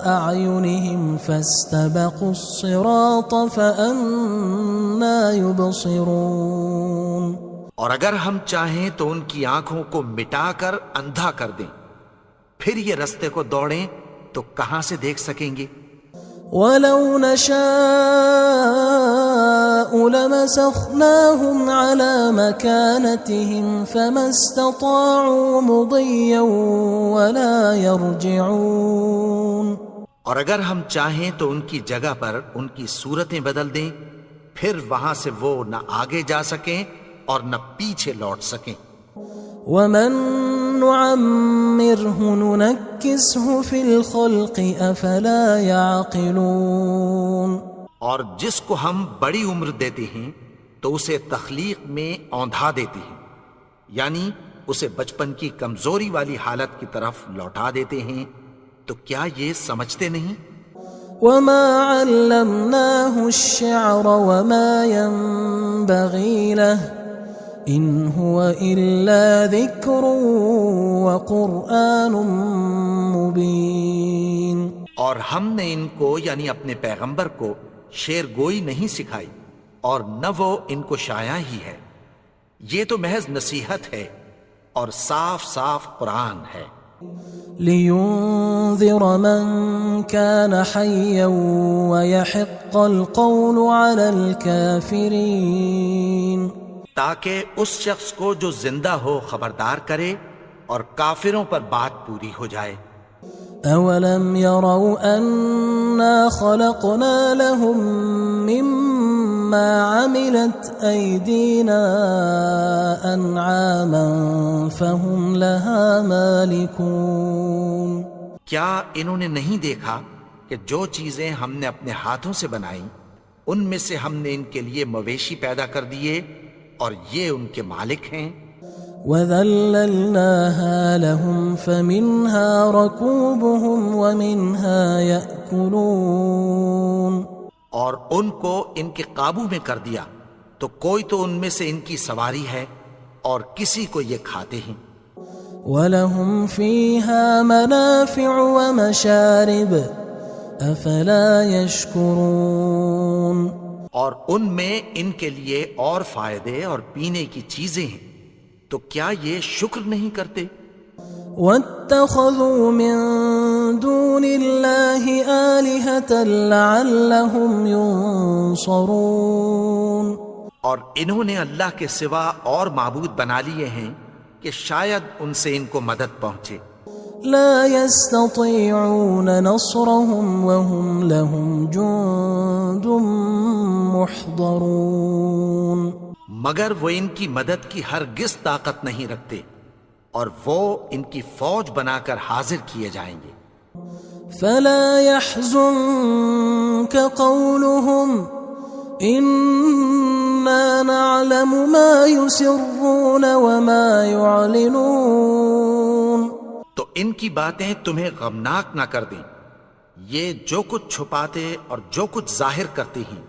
أَعْيُنِهِمْ فَاسْتَبَقُوا الصِّرَاطَ فَأَنَّىٰ يُبْصِرُونَ. اور اگر ہم چاہیں تو ان کی آنکھوں کو مٹا کر اندھا کر دیں، پھر یہ رستے کو دوڑیں تو کہاں سے دیکھ سکیں گے. وَلَوْ نَشَاءُ لَمَسَخْنَاهُمْ عَلَىٰ مَكَانَتِهِمْ فَمَا اسْتَطَاعُوا مُضِيًّا وَلَا يَرْجِعُونَ. اور اگر ہم چاہیں تو ان کی جگہ پر ان کی صورتیں بدل دیں، پھر وہاں سے وہ نہ آگے جا سکیں اور نہ پیچھے لوٹ سکیں. وَمَن نُعَمِّرْهُ نُنَكِّسْهُ فِي الْخَلْقِ أَفَلَا يَعْقِلُونَ. اور جس کو ہم بڑی عمر دیتے ہیں تو اسے تخلیق میں اوندھا دیتے ہیں، یعنی اسے بچپن کی کمزوری والی حالت کی طرف لوٹا دیتے ہیں. تو کیا یہ سمجھتے نہیں؟ وَمَا عَلَّمْنَاهُ الشِّعْرَ وَمَا يَنبَغِي لَهُ إِنْ هُوَ إِلَّا ذِكْرٌ وَقُرْآنٌ مُبِينٌ. اور ہم نے ان کو یعنی اپنے پیغمبر کو شعر گوئی نہیں سکھائی اور نہ وہ ان کو شاعر ہی ہے، یہ تو محض نصیحت ہے اور صاف صاف قرآن ہے. لِيُنذِرَ مَن كَانَ حَيًّا وَيَحِقَّ الْقَوْلُ عَلَى الْكَافِرِينَ. تاکہ اس شخص کو جو زندہ ہو خبردار کرے اور کافروں پر بات پوری ہو جائے۔ أولم يروا أنا خلقنا لهم مما عملت أيدينا أنعاما فهم لها مالكون؟ کیا انہوں نے نہیں دیکھا کہ جو چیزیں ہم نے اپنے ہاتھوں سے بنائیں ان میں سے ہم نے ان کے لیے مویشی پیدا کر دیے اور یہ ان کے مالک ہیں۔ وَذَلَّلْنَاهَا لَهُمْ فَمِنْهَا رَكُوبُهُمْ وَمِنْهَا يَأْكُلُونَ، اور ان کو ان کے قابو میں کر دیا تو کوئی تو ان میں سے ان کی سواری ہے اور کسی کو یہ کھاتے ہیں۔ وَلَهُمْ فِيهَا مَنَافِعُ وَمَشَارِبُ أَفَلَا يَشْكُرُونَ، اور ان میں ان کے لیے اور فائدے اور پینے کی چیزیں ہیں، تو کیا یہ شکر نہیں کرتے؟ وَاتَّخَذُوا مِن دُونِ اللَّهِ آلِهَةً لَعَلَّهُمْ يُنصَرُونَ، اور انہوں نے اللہ کے سوا اور معبود بنا لیے ہیں کہ شاید ان سے ان کو مدد پہنچے۔ لا يستطيعون نصرهم وهم لهم جند محضرون، مگر وہ ان کی مدد کی ہرگز طاقت نہیں رکھتے اور وہ ان کی فوج بنا کر حاضر کیے جائیں گے۔ فلا يحزنك قولهم إنا نعلم ما يسرون وما يعلنون، تو ان کی باتیں تمہیں غمناک نہ کر دیں، یہ جو کچھ چھپاتے اور جو کچھ ظاہر کرتے ہیں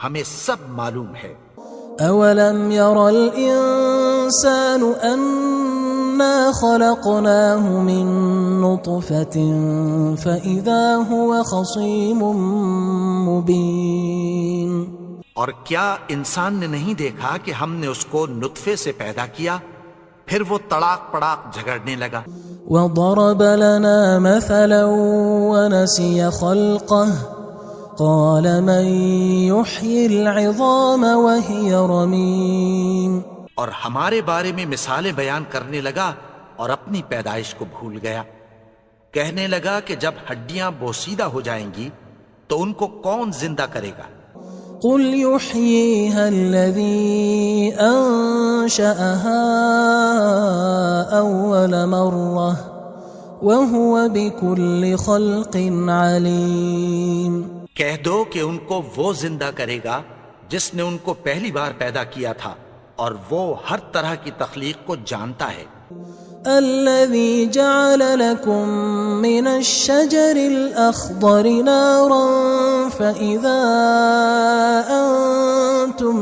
ہمیں سب معلوم ہے۔ أولم ير الإنسان أنا خلقناه من نطفة فإذا هو خصيم مبين، اور کیا انسان نے نہیں دیکھا کہ ہم نے اس کو نطفے سے پیدا کیا پھر وہ تڑاک پڑاک جھگڑنے لگا۔ وضرب لنا مثلا ونسي خلقه قال من يحيي العظام وهي رميم، اور ہمارے بارے میں مثالیں بیان کرنے لگا اور اپنی پیدائش کو بھول گیا۔ کہنے لگا کہ جب ہڈیاں بوسیدہ ہو جائیں گی تو ان کو کون زندہ کرے گا؟ قل يحييها الذي أنشأها أول مرة وهو بكل خلق عليم، کہہ دو کہ ان کو وہ زندہ کرے گا جس نے ان کو پہلی بار پیدا کیا تھا اور وہ ہر طرح کی تخلیق کو جانتا ہے۔ الذي جعل لكم من الشجر الأخضر نارا فإذا أنتم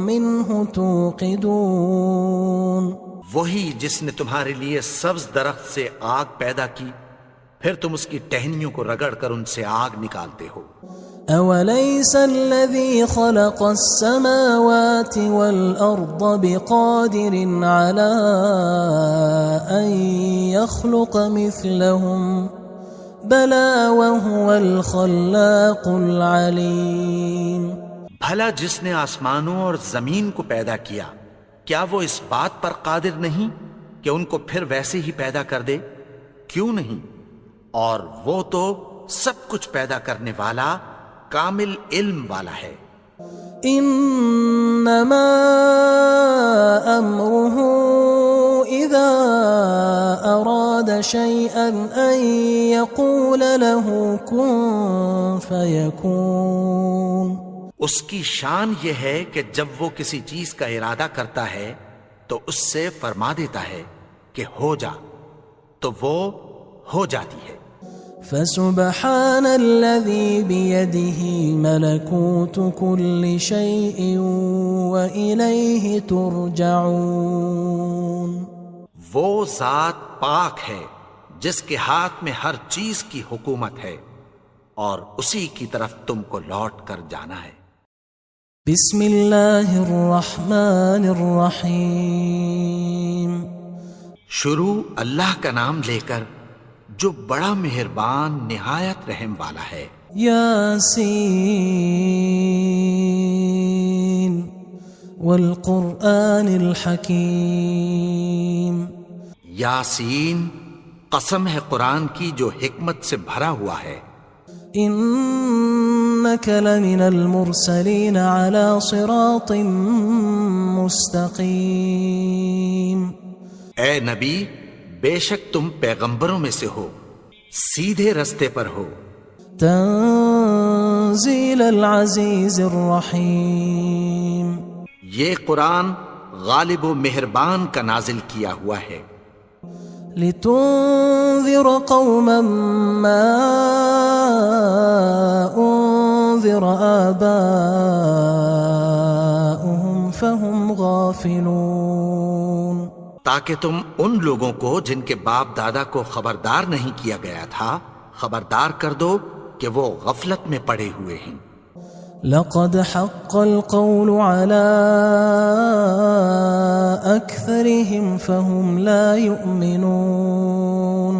منه توقدون، وہی جس نے تمہارے لیے سبز درخت سے آگ پیدا کی پھر تم اس کی ٹہنیوں کو رگڑ کر ان سے آگ نکالتے ہو۔ أوليس الذي خلق السماوات والأرض بقادر على أن يخلق مثلهم بلى وهو الخلاق العليم، بھلا جس نے آسمانوں اور زمین کو پیدا کیا کیا وہ اس بات پر قادر نہیں کہ ان کو پھر ویسے ہی پیدا کر دے؟ کیوں نہیں؟ اور وہ تو سب کچھ پیدا کرنے والا کامل علم والا ہے۔ انما امره اذا اراد شيئا ان يقول له كن فيكون، اس کی شان یہ ہے کہ جب وہ کسی چیز کا ارادہ کرتا ہے تو اس سے فرما دیتا ہے کہ ہو جا، تو وہ ہو جاتی ہے۔ فسبحان الذي بيده ملكوت كل شيء وإليه ترجعون، وہ ذات پاک ہے جس کے ہاتھ میں ہر چیز کی حکومت ہے اور اسی کی طرف تم کو لوٹ کر جانا ہے۔ بسم اللہ الرحمن الرحیم، شروع اللہ کا نام لے کر جو بڑا مہربان نہایت رحم والا ہے۔ یاسین والقرآن الحکیم، یاسین، قسم ہے قرآن کی جو حکمت سے بھرا ہوا ہے۔ إنك لمن المرسلين على صراط مستقيم۔ اے نبی، بے شک تم پیغمبروں میں سے ہو، سیدھے رستے پر ہو۔ تنزيل العزيز الرحيم۔ یہ قرآن غالب و مہربان کا نازل کیا ہوا ہے۔ لتنذر قوما ما أنذر آباؤهم فهم غافلون۔ تاکہ تم ان لوگوں کو جن کے باپ دادا کو خبردار نہیں کیا گیا تھا خبردار کر دو کہ وہ غفلت میں پڑے ہوئے ہیں۔ لقد حق القول على أكثرهم فهم لا يؤمنون۔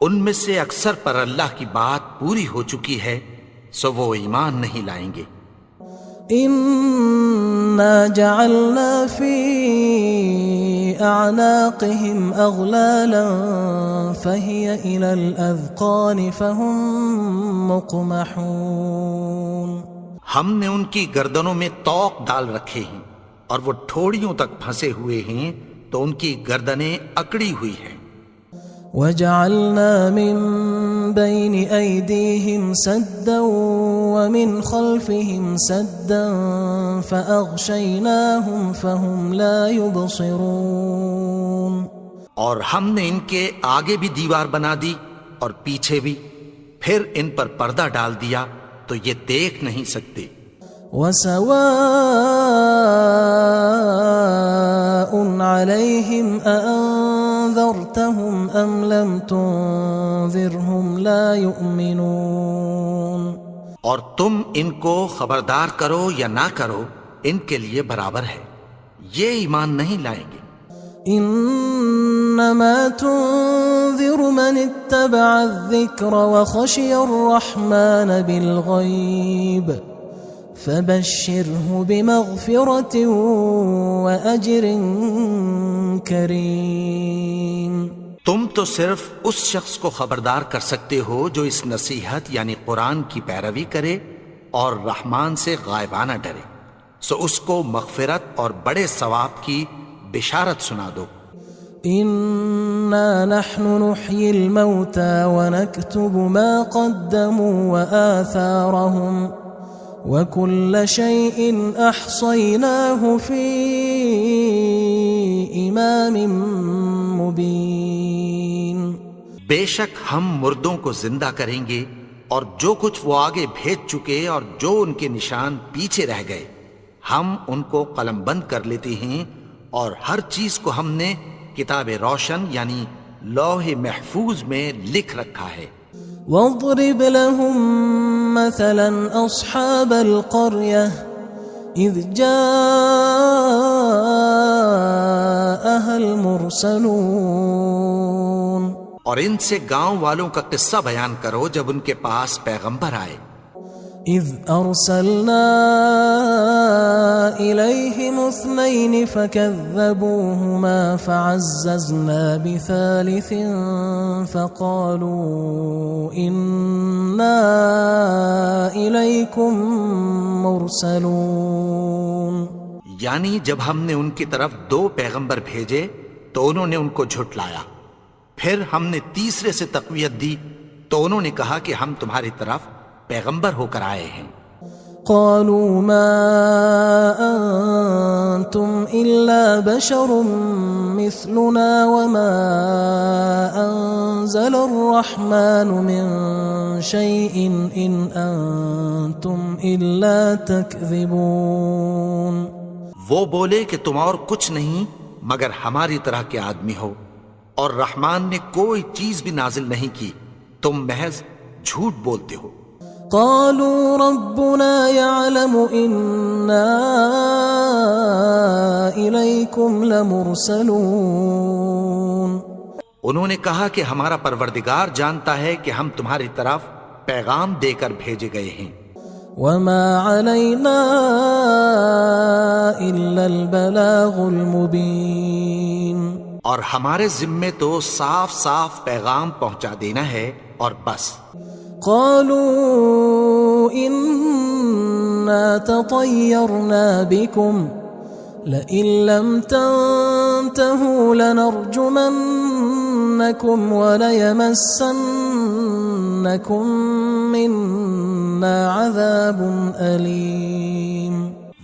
ان میں سے اکثر پر اللہ کی بات پوری ہو چکی ہے سو وہ ایمان نہیں لائیں گے۔ إنا جعلنا في أعناقهم أغلالا فهي إلى الأذقان فهم مقمحون۔ ہم نے ان کی گردنوں میں طوق ڈال رکھے ہیں اور وہ ٹھوڑیوں تک پھنسے ہوئے ہیں تو ان کی گردنیں اکڑی ہوئی ہیں۔ وجعلنا من بين أيديهم سدا ومن خلفهم سدا فأغشيناهم فهم لا يبصرون۔ اور ہم نے ان کے آگے بھی دیوار بنا دی اور پیچھے بھی، پھر ان پر پردہ ڈال دیا تو یہ دیکھ نہیں سکتے۔ وسواء عليهم أأنذرتهم أم لم تنذرهم لا يؤمنون۔ اور تم ان کو خبردار کرو یا نہ کرو ان کے لیے برابر ہے، یہ ایمان نہیں لائیں گے۔ انما تنذر من اتبع الذکر وخشی الرحمن بالغیب فبشره بمغفرة وأجر کریم۔ تم تو صرف اس شخص کو خبردار کر سکتے ہو جو اس نصیحت یعنی قرآن کی پیروی کرے اور رحمان سے غائبانہ ڈرے، سو اس کو مغفرت اور بڑے ثواب کی بشارت سنا دو۔ انا نحن نحيي الموتى ونكتب ما قدموا وآثارهم وكل شيء احصيناه في امام مبين۔ بے شک ہم مردوں کو زندہ کریں گے اور جو کچھ وہ آگے بھیج چکے اور جو ان کے نشان پیچھے رہ گئے ہم ان کو قلم بند کر لیتے ہیں، اور ہر چیز کو ہم نے کتاب روشن یعنی لوح محفوظ میں لکھ رکھا ہے۔ واضرب لهم مثلا اصحاب القرية اذ جاءها المرسلون۔ اور ان سے گاؤں والوں کا قصہ بیان کرو جب ان کے پاس پیغمبر آئے۔ اذ ارسلنا الیہم اثنین فکذبوہما فعززنا بثالث فقالوا انا الیکم مرسلون۔ یعنی جب ہم نے ان کی طرف 2 پیغمبر بھیجے تو انہوں نے ان کو جھٹلایا، پھر ہم نے تیسرے سے تقویت دی تو انہوں نے کہا کہ ہم تمہاری طرف پیغمبر ہو کر آئے ہیں۔ قالوا ما انتم الا بشر مثلنا وما انزل الرحمن من شيء ان انتم الا تكذبون۔ وہ بولے کہ تم اور کچھ نہیں مگر ہماری طرح کے آدمی ہو، اور رحمان نے کوئی چیز بھی نازل نہیں کی، تم محض جھوٹ بولتے ہو۔ قالوا ربنا يعلم إنا إليكم لمرسلون۔ انہوں نے کہا کہ ہمارا پروردگار جانتا ہے کہ ہم تمہاری طرف پیغام دے کر بھیجے گئے ہیں۔ وما علينا إلا البلاغ المبين۔ اور ہمارے ذمے تو صاف صاف پیغام پہنچا دینا ہے اور بس. قالوا إنا تطيرنا بكم لئن لم تنتهوا لنرجمنكم وليمسنكم منا عذاب أليم.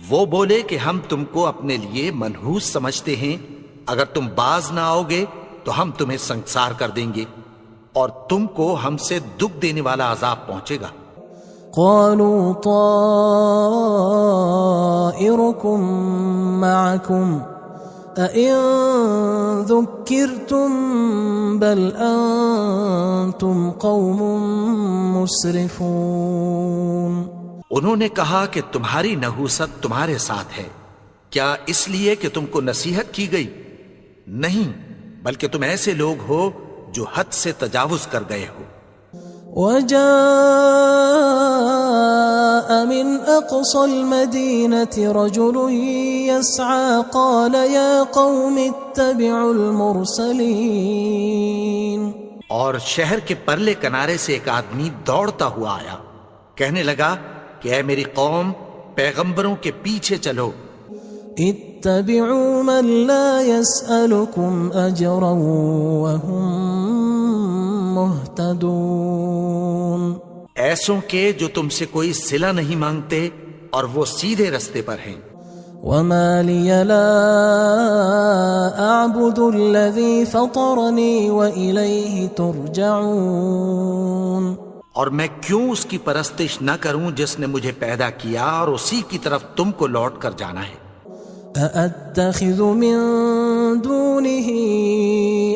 وہ بولے کہ ہم تم کو اپنے لیے منحوس سمجھتے ہیں، اگر تم باز نہ آؤ گے تو ہم تمہیں سنگسار کر دیں گے اور تم کو ہم سے دکھ دینے والا عذاب پہنچے گا. قالوا طائركم معكم أئن ذكرتم بل أنتم قوم مسرفون. انہوں نے کہا کہ تمہاری نحوست تمہارے ساتھ ہے، کیا اس لیے کہ تم کو نصیحت کی گئی؟ نہیں، بلکہ تم ایسے لوگ ہو جو حد سے تجاوز کر گئے ہو. وجاء من أقصى المدينة رجل يسعى قال يا قوم اتبعوا المرسلين. اور شہر کے پرلے کنارے سے ایک آدمی دوڑتا ہوا آیا، کہنے لگا کہ اے میری قوم، پیغمبروں کے پیچھے چلو. اتبعوا من لا يسألكم أجرا وهم مهتدون. ایسوں کے جو تم سے کوئی صلہ نہیں مانگتے اور وہ سیدھے رستے پر ہیں. وما لي لا أعبد الذي فطرني وإليه ترجعون. اور میں کیوں اس کی پرستش نہ کروں جس نے مجھے پیدا کیا اور اسی کی طرف تم کو لوٹ کر جانا ہے. أأتخذ من دونه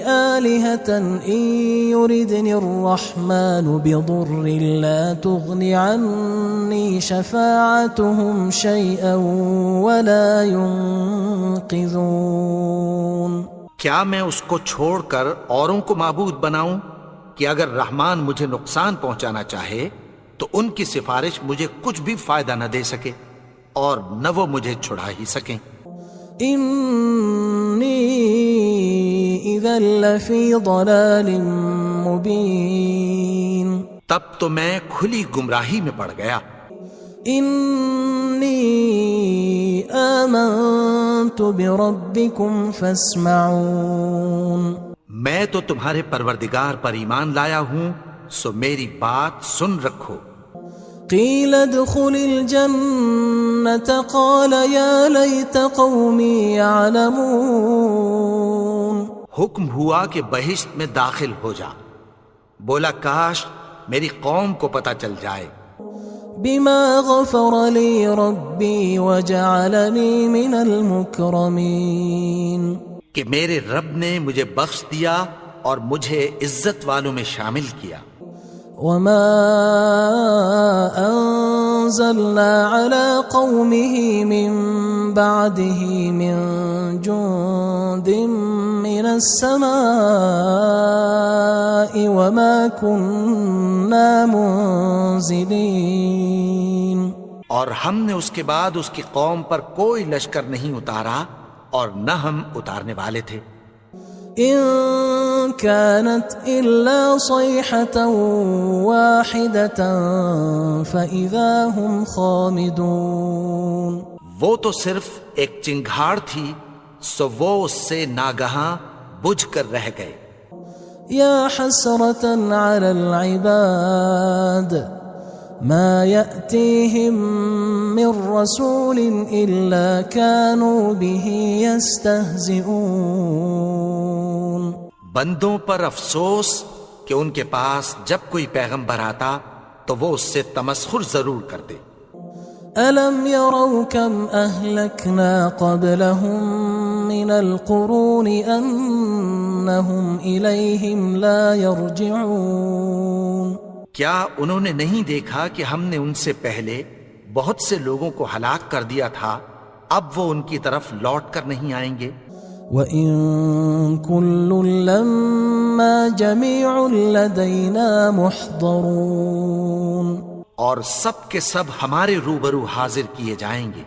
آلهة إن يردني الرحمن بضر لا تغن عني شفاعتهم شيئا ولا ينقذون. کیا میں اس کو چھوڑ کر اوروں کو معبود بناؤں کہ اگر رحمان مجھے نقصان پہنچانا چاہے تو ان کی سفارش مجھے کچھ بھی فائدہ نہ دے سکے اور نہ وہ مجھے چھڑا ہی سکیں. إني إذا لفي ضلال مبين. تب تو میں کھلی گمراہی میں پڑ گیا. إني آمنت بربكم فاسمعون. میں تو تمہارے پروردگار پر ایمان لایا ہوں، سو میری بات سن رکھو. قيل ادخل الجنة قال يا ليت قومي يعلمون. حکم ہوا کہ بہشت میں داخل ہو جا. بولا کاش میری قوم کو پتہ چل جائے. بما غفر لي ربي وجعلني من المكرمين. کہ میرے رب نے مجھے بخش دیا اور مجھے عزت والوں میں شامل کیا. وما أنزلنا على قومه من بعده من جند من السماء وما كنا منزلين. اور ہم نے اس کے بعد اس کی قوم پر کوئی لشکر نہیں اتارا اور نہ ہم اتارنے والے تھے. إن كانت إلا صيحة واحدة فإذا هم خامدون. وہ تو صرف ایک چنگھاڑ تھی، سو وہ اس سے ناگہاں بجھ کر رہ گئے. يا حسرة على العباد ما يأتيهم من رسول إلا كانوا به يستهزئون. بندوں پر افسوس کہ ان کے پاس جب کوئی پیغمبر آتا تو وہ اس سے تمسخر ضرور کرتے. ألم يروا كم أهلكنا قبلهم من القرون أنهم إليهم لا يرجعون. کیا انہوں نے نہیں دیکھا کہ ہم نے ان سے پہلے بہت سے لوگوں کو ہلاک کر دیا تھا، اب وہ ان کی طرف لوٹ کر نہیں آئیں گے. وَإِن كُلٌّ لَمَّا جَمِيعٌ لَدَيْنَا مُحْضَرُونَ. اور سب کے سب ہمارے روبرو حاضر کیے جائیں گے.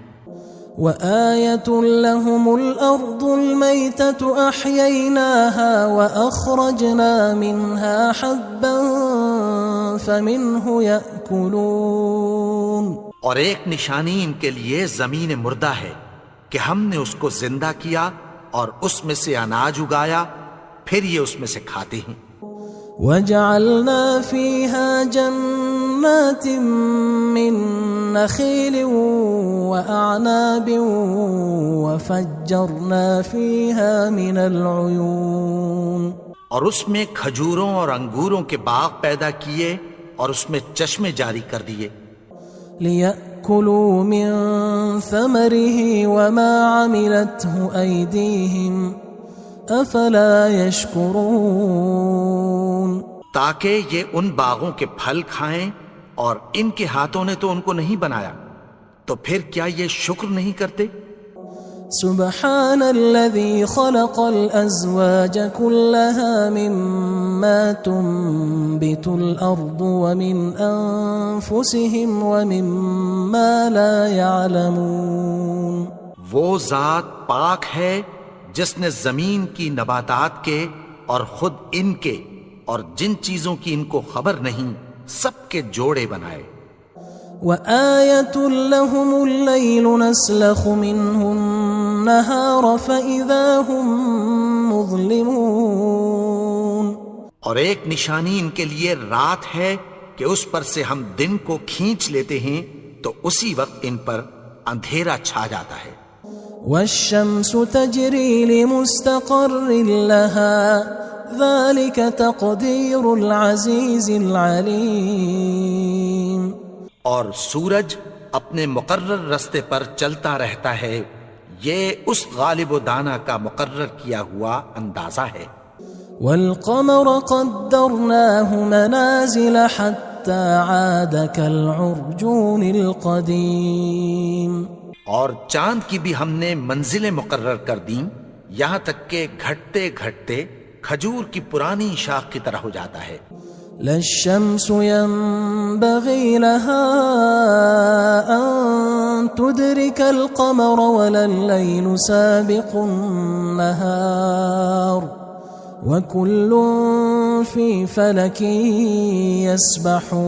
وآية لهم الأرض الميتة أحييناها وأخرجنا منها حبا فمنه يأكلون. اور ایک نشانی ان کے لیے زمین مردہ ہے کہ ہم نے اس کو زندہ کیا اور اس میں سے اناج اگایا، پھر یہ اس میں سے کھاتے ہیں. وجعلنا فيها جنات من نخيل وأعناب وفجرنا فيها من العيون. اور اس میں کھجوروں اور انگوروں کے باغ پیدا کیے اور اس میں چشمے جاری کر دیے. ليأكلوا من ثمره وما عملته أيديهم أفلا يشكرون. تاکہ یہ ان باغوں کے پھل کھائیں اور ان کے ہاتھوں نے تو ان کو نہیں بنایا، تو پھر کیا یہ شکر نہیں کرتے؟ سبحان الذي خلق الأزواج كلها مما تنبت الأرض ومن أنفسهم ومما لا يعلمون. وہ ذات پاک ہے جس نے زمین کی نباتات کے اور خود ان کے اور جن چیزوں کی ان کو خبر نہیں سب کے جوڑے بنائے. وآية لهم الليل نسلخ منه النهار فإذا هم مظلمون. اور ایک نشانی ان کے لیے رات ہے کہ اس پر سے ہم دن کو کھینچ لیتے ہیں تو اسی وقت ان پر اندھیرا چھا جاتا ہے. والشمس تجري لمستقر لها ذلك تقدير العزيز العليم. اور سورج اپنے مقرر رستے پر چلتا رہتا ہے، یہ اس غالب و دانا کا مقرر کیا ہوا اندازہ ہے. والقمر قدرناه منازل حتى عاد كالعرجون القديم. اور چاند کی بھی ہم نے منزلیں مقرر کر دیں یہاں تک کہ گھٹتے گھٹتے کھجور کی پرانی شاخ کی طرح ہو جاتا ہے. لا الشمس ينبغي لها أن تدرك القمر ولا الليل سابق النهار وكل في فلك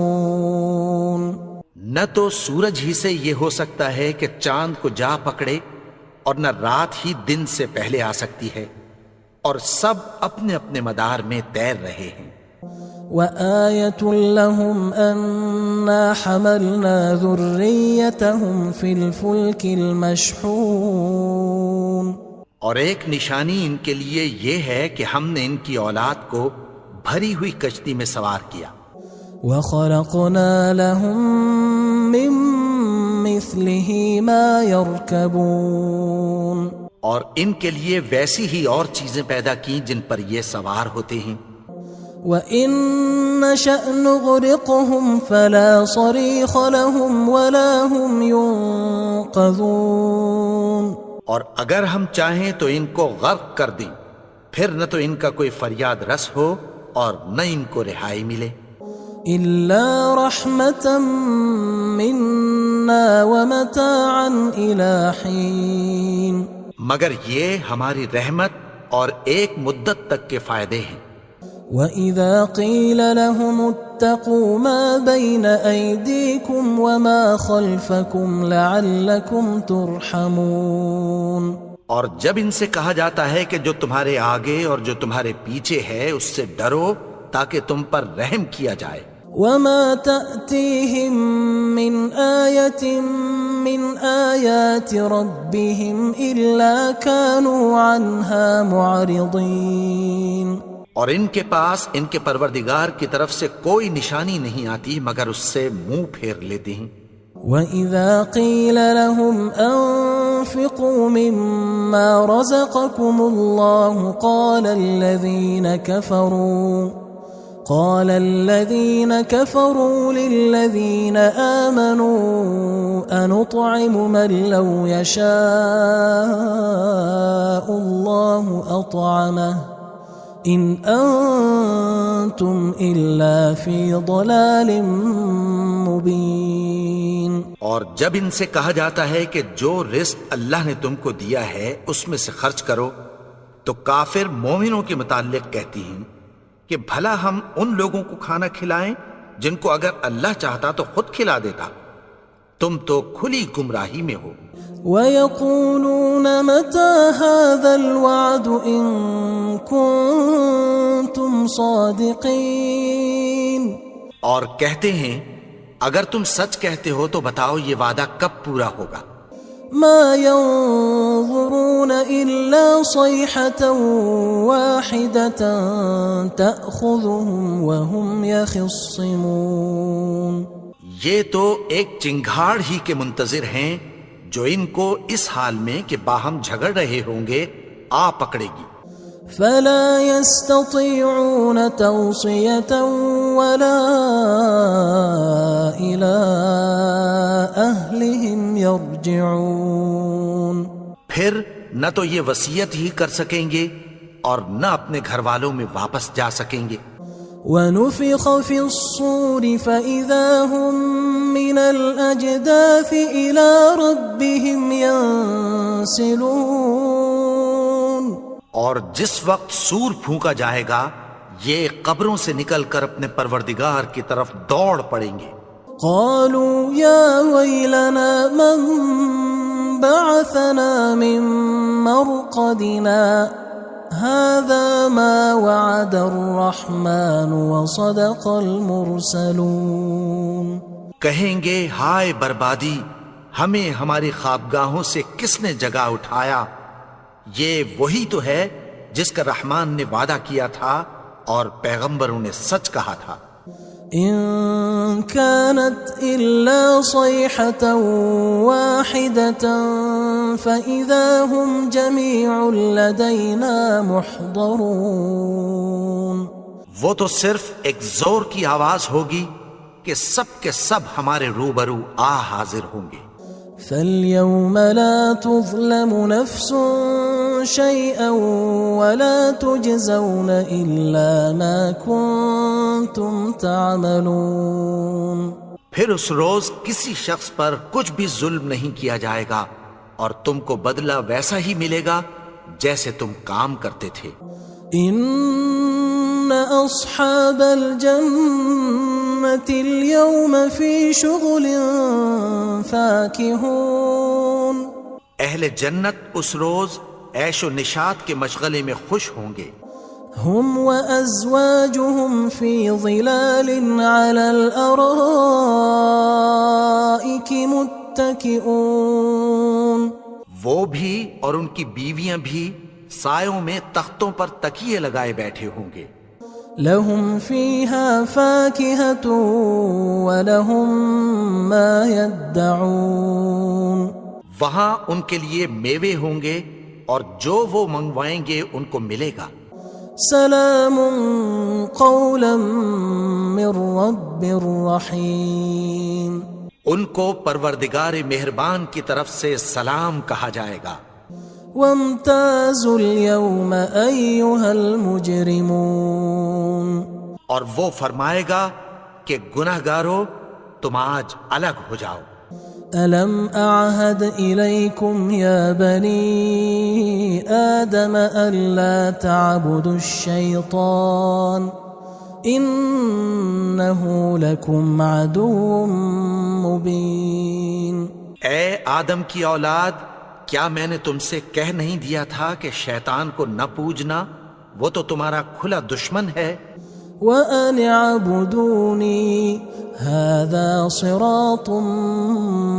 يسبحون. نہ تو سورج ہی سے یہ ہو سکتا ہے کہ چاند کو جا پکڑے اور نہ رات ہی دن سے پہلے آ سکتی ہے، اور سب اپنے اپنے مدار میں تیر رہے ہیں. وآية لهم أنا حملنا ذريتهم في الفلك المشحون. اور ایک نشانی ان کے لیے یہ ہے کہ ہم نے ان کی اولاد کو بھری ہوئی کشتی میں سوار کیا. وخلقنا لهم من مثله ما يركبون. اور ان کے لیے ویسی ہی اور چیزیں پیدا کی جن پر یہ سوار ہوتے ہیں. وَإِن نَّشَأْ نُغْرِقْهُمْ فَلَا صَرِيخَ لَهُمْ وَلَا هُمْ يُنقَذُونَ. اور اگر ہم چاہیں تو ان کو غرق کر دیں، پھر نہ تو ان کا کوئی فریاد رس ہو اور نہ ان کو رہائی ملے. إِلَّا رَحْمَةً مِّنَّا وَمَتَاعًا إِلَى حِينٍ. مگر یہ ہماری رحمت اور ایک مدت تک کے فائدے ہیں. وَإِذَا قِيلَ لَهُمُ اتَّقُوا مَا بَيْنَ أَيْدِيكُمْ وَمَا خَلْفَكُمْ لَعَلَّكُمْ تُرْحَمُونَ. اور جب ان سے کہا جاتا ہے کہ جو تمہارے آگے اور جو تمہارے پیچھے ہے اس سے ڈرو تاکہ تم پر رحم کیا جائے. وَمَا تَأْتِيهِم مِّنْ آيَةٍ مِّنْ آيَاتِ رَبِّهِمْ إِلَّا كَانُوا عَنْهَا مُعْرِضِينَ. اور ان کے پاس ان کے پروردگار کی طرف سے کوئی نشانی نہیں آتی مگر اس سے منہ پھیر لیتے ہیں. وَإِذَا قِيلَ لَهُمْ أَنفِقُوا مِمَّا رَزَقَكُمُ اللَّهُ قال الذين كفروا للذين آمنوا أنطعم من لو يشاء الله أطعمه إن أنتم إلا في ضلال مبين. اور جب ان سے کہا جاتا ہے کہ جو رزق اللہ نے تم کو دیا ہے اس میں سے خرچ کرو، تو کافر مومنوں کے متعلق کہتی ہیں کہ بھلا ہم ان لوگوں کو کھانا کھلائیں جن کو اگر اللہ چاہتا تو خود کھلا دیتا. تم تو کھلی گمراہی میں ہو. وَيَقُولُونَ مَتَى هَذَا الْوَعْدُ إِن كُنتُمْ صَادِقِينَ. اور کہتے ہیں اگر تم سچ کہتے ہو تو بتاؤ یہ وعدہ کب پورا ہوگا. مَا يَنظُرُونَ إِلَّا صَيْحَةً وَاحِدَةً تَأْخُذُهُمْ وَهُمْ يَخِصِّمُونَ. یہ تو ایک چنگھاڑ ہی کے منتظر ہیں جو ان کو اس حال میں کہ باہم جھگڑ رہے ہوں گے آ پکڑے گی. فلا يستطيعون توصية ولا إلى أهلهم يرجعون. پھر نہ تو یہ وصیت ہی کر سکیں گے اور نہ اپنے گھر والوں میں واپس جا سکیں گے. ونفخ في الصور فإذا هم من الأجداث إلى ربهم ينسلون. اور جس وقت سور پھونکا جائے گا یہ قبروں سے نکل کر اپنے پروردگار کی طرف دوڑ پڑیں گے. قالوا يا ويلنا من بعثنا من مرقدنا هذا ما وعد الرحمن وصدق المرسلون. کہیں گے ہائے بربادی، ہمیں ہماری خوابگاہوں سے کس نے جگا اٹھایا. یہ وہی تو ہے جس کا رحمان نے وعدہ کیا تھا اور پیغمبروں نے سچ کہا تھا. إن كانت إلا صيحة واحدة فإذا هم جميع لدينا محضرون. وہ تو صرف ایک زور کی آواز ہوگی کہ سب کے سب ہمارے روبرو آ حاضر ہوں گے. فاليوم لا تظلم نفس شيئا ولا تجزون إلا ما كنتم تعملون. پھر اس روز کسی شخص پر کچھ بھی ظلم نہیں کیا جائے گا اور تم کو بدلہ ویسا ہی ملے گا جیسے تم کام کرتے تھے. إن أصحاب الجنة اليوم في شغل فاكهون. اہل جنت اس روز عیش و نشاط کے مشغلے میں خوش ہوں گے. هم وأزواجهم في ظلال على الأرائك متكئون. وہ بھی اور ان کی بیویاں بھی سایوں میں تختوں پر تکیے لگائے بیٹھے ہوں گے. لهم فيها فاكهة ولهم ما يدعون. وہاں ان کے لیے میوے ہوں گے اور جو وہ منگوائیں گے ان کو ملے گا. سلام قولا من رب رحیم. ان کو پروردگار مہربان کی طرف سے سلام کہا جائے گا. وامتازوا اليوم أيها المجرمون. اور وہ فرمائے گا کہ گناہگارو تم آج الگ ہو جاؤ. ألم أعهد إليكم يا بني آدم ألا تعبدوا الشيطان إنه لكم عدو مبين. اے آدم کی اولاد، کیا میں نے تم سے کہہ نہیں دیا تھا کہ شیطان کو نہ پوجنا، وہ تو تمہارا کھلا دشمن ہے. وَأَنِ اعْبُدُونِي هَذَا صِرَاطٌ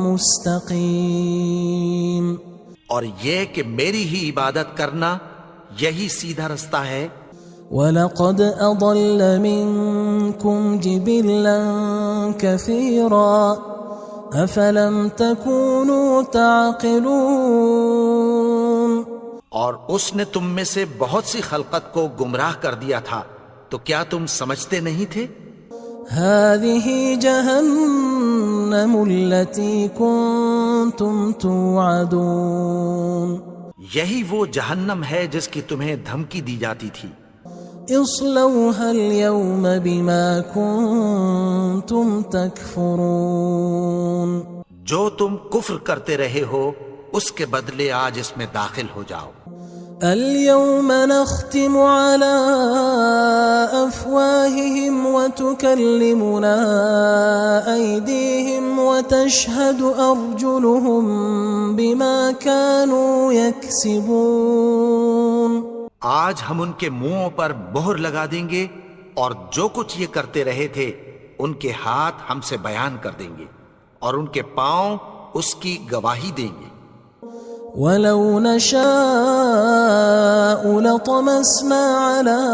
مُسْتَقِيمٌ. اور یہ کہ میری ہی عبادت کرنا یہی سیدھا رستہ ہے. وَلَقَدْ أَضَلَّ مِنْكُمْ جِبِلًّا كَثِيرًا أَفَلَمْ تَكُونُوا تَعْقِلُونَ. اور اس نے تم میں سے بہت سی خلقت کو گمراہ کر دیا تھا، تو کیا تم سمجھتے نہیں تھے؟ هذه جهنم التي كنتم توعدون. یہی وہ جہنم ہے جس کی تمہیں دھمکی دی جاتی تھی. اصلوها اليوم بما كنتم تكفرون جو تم کفر کرتے رہے ہو اس کے بدلے آج اس میں داخل ہو جاؤ. اليوم نختم على أفواههم وتكلمنا أيديهم وتشهد أرجلهم بما كانوا يكسبون. آج ہم ان کے منہوں پر مہر لگا دیں گے اور جو کچھ یہ کرتے رہے تھے ان کے ہاتھ ہم سے بیان کر دیں گے اور ان کے پاؤں اس کی گواہی دیں گے. وَلَوْ نَشَاءُ لَطَمَسْنَا عَلَىٰ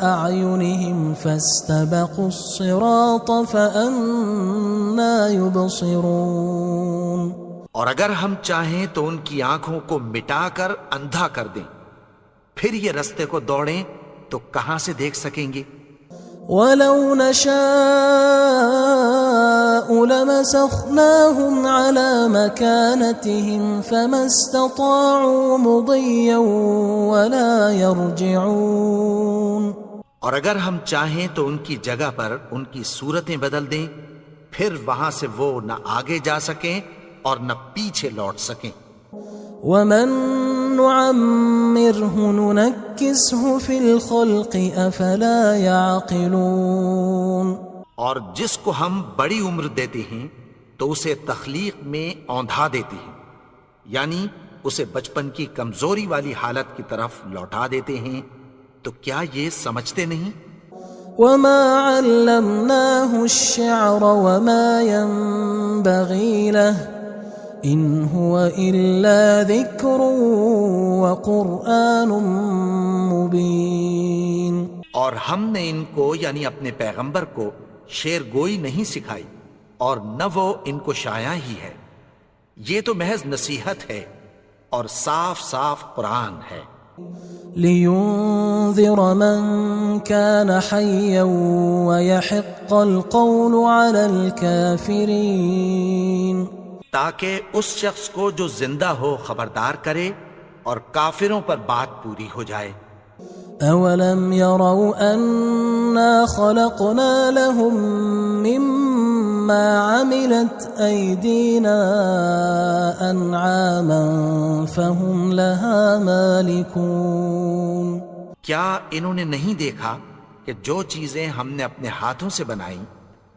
أَعْيُنِهِمْ فَاسْتَبَقُوا الصِّرَاطَ فَأَنَّىٰ يُبْصِرُونَ. اور اگر ہم چاہیں تو ان کی آنکھوں کو مٹا کر اندھا کر دیں، پھر یہ رستے کو دوڑیں تو کہاں سے دیکھ سکیں گے. وَلَوْ نَشَاءُ لَمَسَخْنَاهُمْ عَلَىٰ مَكَانَتِهِمْ فَمَا اسْتَطَاعُوا مُضِيًّا وَلَا يَرْجِعُونَ. اور اگر ہم چاہیں تو ان کی جگہ پر ان کی صورتیں بدل دیں، پھر وہاں سے وہ نہ آگے جا سکیں اور نہ پیچھے لوٹ سکیں. وَمَن نُعَمِّرْهُ نُنَكِّسْهُ فِي الْخَلْقِ أَفَلَا يَعْقِلُونَ. اور جس کو ہم بڑی عمر دیتے ہیں تو اسے تخلیق میں اوندھا دیتے ہیں، یعنی اسے بچپن کی کمزوری والی حالت کی طرف لوٹا دیتے ہیں. تو کیا یہ سمجھتے نہیں؟ وَمَا عَلَّمْنَاهُ الشِّعْرَ وَمَا يَنبَغِي لَهُ إِنْ هُوَ إِلَّا ذِكْرٌ وَقُرْآنٌ مُبِينٌ. اور ہم نے ان کو یعنی اپنے پیغمبر کو شعر گوئی نہیں سکھائی اور نہ وہ ان کو شایا ہی ہے، یہ تو محض نصیحت ہے اور صاف صاف قرآن ہے. لِيُنذِرَ مَن كَانَ حَيًّا وَيَحِقَّ الْقَوْلُ عَلَى الْكَافِرِينَ. تاکہ اس شخص کو جو زندہ ہو خبردار کرے اور کافروں پر بات پوری ہو جائے. أَوَلَمْ يَرَوْا أَنَّا خَلَقْنَا لَهُم مِّمَّا عَمِلَتْ أَيْدِينَا أَنْعَامًا فَهُمْ لَهَا مَالِكُونَ. کیا انہوں نے نہیں دیکھا کہ جو چیزیں ہم نے اپنے ہاتھوں سے بنائیں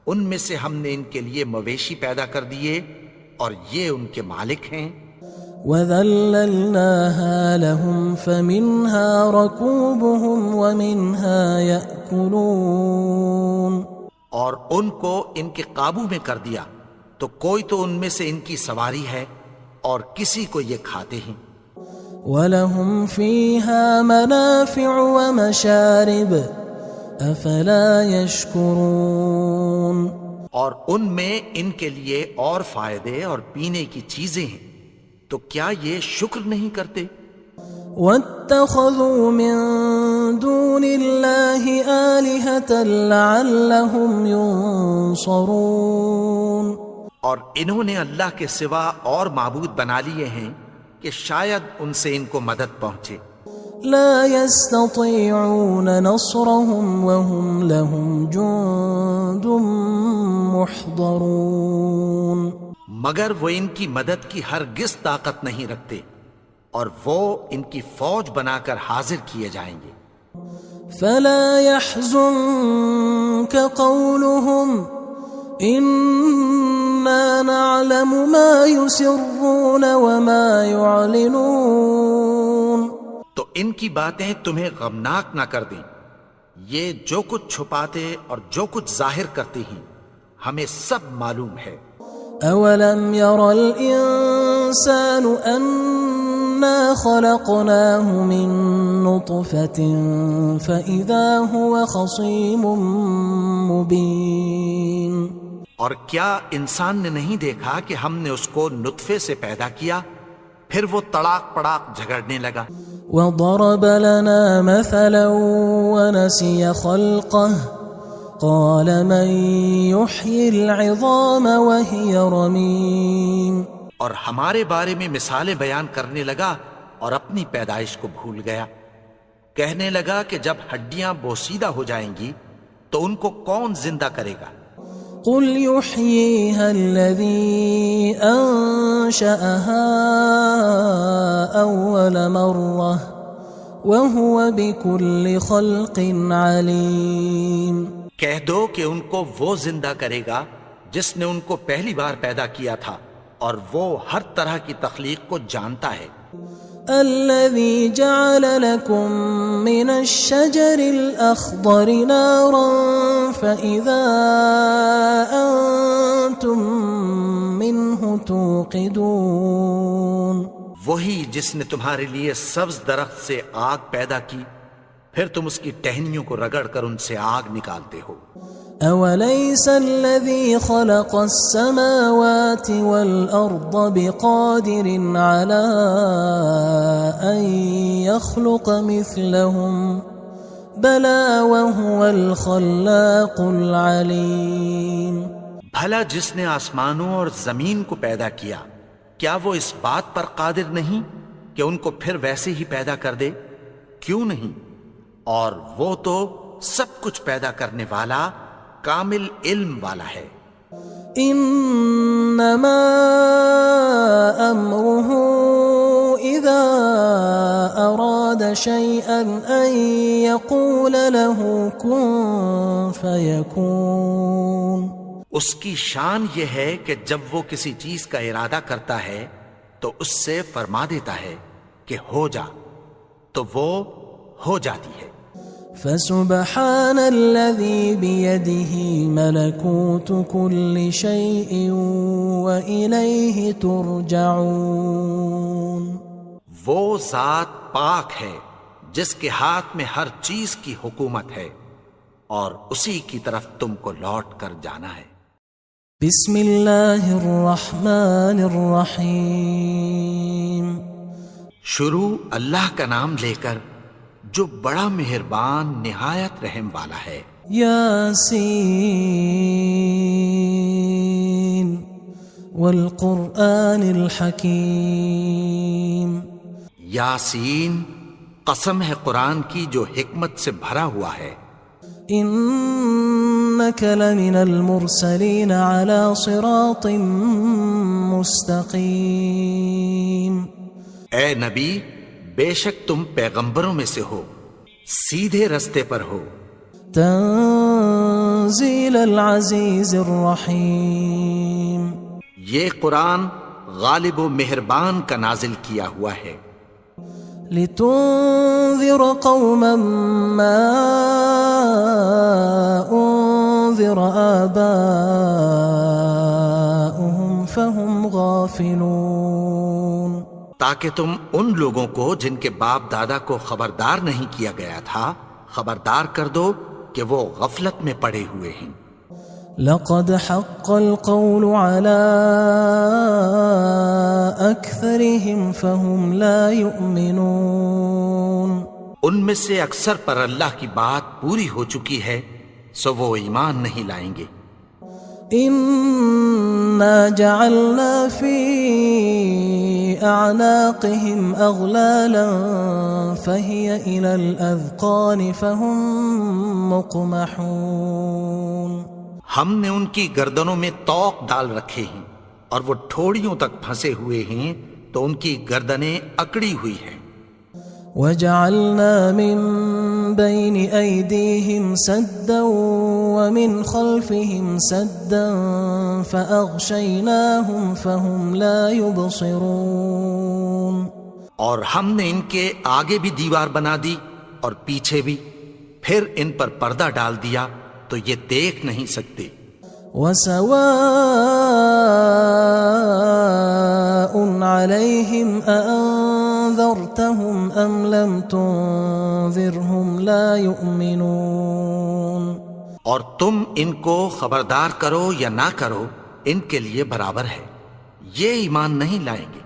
ان میں سے ہم نے ان کے لیے مویشی پیدا کر دیے اور یہ ان کے مالک ہیں. وَذَلَّلْنَاهَا لَهُمْ فَمِنْهَا رَكُوبُهُمْ وَمِنْهَا يَأْكُلُونَ. اور ان کو ان کے قابو میں کر دیا تو کوئی تو ان میں سے ان کی سواری ہے اور کسی کو یہ کھاتے ہیں. وَلَهُمْ فِيهَا مَنَافِعُ وَمَشَارِبُ أَفَلَا يَشْكُرُونَ. اور ان میں ان کے لیے اور فائدے اور پینے کی چیزیں ہیں، تو کیا یہ شکر نہیں کرتے؟ وَاتَّخَذُوا مِن دُونِ اللَّهِ آلِهَةً لَعَلَّهُمْ يُنصَرُونَ. اور انہوں نے اللہ کے سوا اور معبود بنا لیے ہیں کہ شاید ان سے ان کو مدد پہنچے. لا يستطيعون نصرهم وهم لهم جند محضرون. مگر وہ ان کی مدد کی ہرگز طاقت نہیں رکھتے اور وہ ان کی فوج بنا کر حاضر کیے جائیں گے. فلا يحزنك قولهم إنا نعلم ما يسرون وما يعلنون. تو ان کی باتیں تمہیں غمناک نہ کر دیں، یہ جو کچھ چھپاتے اور جو کچھ ظاہر کرتے ہیں ہمیں سب معلوم ہے. أَوَلَمْ يَرَ الْإِنسَانُ أَنَّا خَلَقْنَاهُ مِن نُّطْفَةٍ فَإِذَا هُوَ خَصِيمٌ مُّبِينٌ. اور کیا انسان نے نہیں دیکھا کہ ہم نے اس کو نطفے سے پیدا کیا، پھر وہ تڑاک پڑاک جھگڑنے لگا. وَضَرَبَ لَنَا مَثَلًا وَنَسِيَ خَلْقَهُ قَالَ مَن يُحْيِي الْعِظَامَ وَهِيَ رَمِيمٌ. اور ہمارے بارے میں مثالیں بیان کرنے لگا اور اپنی پیدائش کو بھول گیا. کہنے لگا کہ جب ہڈیاں بوسیدہ ہو جائیں گی تو ان کو کون زندہ کرے گا؟ قل يحييها الذي أنشأها أول مرة وهو بكل خلق عليم۔ کہہ دو کہ ان کو وہ زندہ کرے گا جس نے ان کو پہلی بار پیدا کیا تھا، اور وہ ہر طرح کی تخلیق کو جانتا ہے۔ الذي جعل لكم من الشجر الأخضر نارا فإذا أنتم منه توقدون۔ وہی جس نے تمہارے لیے سبز درخت سے آگ پیدا کی، پھر تم اس کی ٹہنیوں کو رگڑ کر ان سے آگ نکالتے ہو۔ أوليس الذي خلق السماوات والأرض بقادر على أن يخلق مثلهم بلى وهو الخلاق العليم۔ بھلا جس نے آسمانوں اور زمین کو پیدا کیا، کیا وہ اس بات پر قادر نہیں کہ ان کو پھر ویسے ہی پیدا کر دے؟ کیوں نہیں؟ اور وہ تو سب کچھ پیدا کرنے والا، کامل علم والا ہے۔ انما امره اذا اراد شيئا ان يقول له كن فيكون۔ اس کی شان یہ ہے کہ جب وہ کسی چیز کا ارادہ کرتا ہے تو اس سے فرما دیتا ہے کہ ہو جا، تو وہ ہو جاتی ہے۔ فسبحان الذي بيده ملكوت كل شيء وإليه ترجعون۔ وہ ذات پاک ہے جس کے ہاتھ میں ہر چیز کی حکومت ہے، اور اسی کی طرف تم کو لوٹ کر جانا ہے۔ بسم اللہ الرحمن الرحیم۔ شروع اللہ کا نام لے کر جو بڑا مہربان نہایت رحم والا ہے۔ یاسین والقرآن الحکیم۔ یاسین، قسم ہے قرآن کی جو حکمت سے بھرا ہوا ہے۔ انک لمن المرسلین علی صراط مستقیم۔ اے نبی، بے شک تم پیغمبروں میں سے ہو، سیدھے رستے پر ہو۔ تنزیل العزیز الرحیم۔ یہ قرآن غالب و مہربان کا نازل کیا ہوا ہے۔ لتنذر قوما ما انذر آباؤهم فهم غافلون۔ تاکہ تم ان لوگوں کو جن کے باپ دادا کو خبردار نہیں کیا گیا تھا خبردار کر دو کہ وہ غفلت میں پڑے ہوئے ہیں۔ لقد حق القول على أكثرهم فهم لا يؤمنون۔ ان میں سے اکثر پر اللہ کی بات پوری ہو چکی ہے، سو وہ ایمان نہیں لائیں گے۔ إنا جعلنا في أعناقهم أغلالا فهي إلى الأذقان فهم مقمحون۔ ہم نے ان کی گردنوں میں طوق ڈال رکھے ہیں اور وہ ٹھوڑیوں تک پھنسے ہوئے ہیں تو ان کی گردنیں اکڑی ہوئی ہیں۔ وجعلنا من بين أيديهم سدا ومن خلفهم سدا فأغشيناهم فهم لا يبصرون۔ اور ہم نے ان کے آگے بھی دیوار بنا دی اور پیچھے بھی، پھر ان پر پردہ ڈال دیا تو یہ دیکھ نہیں سکتے۔ وسواء عليهم أأنذرتهم أم لم تنذرهم لا يؤمنون۔ اور تم ان کو خبردار کرو یا نہ کرو، ان کے لیے برابر ہے، یہ ایمان نہیں لائیں گے۔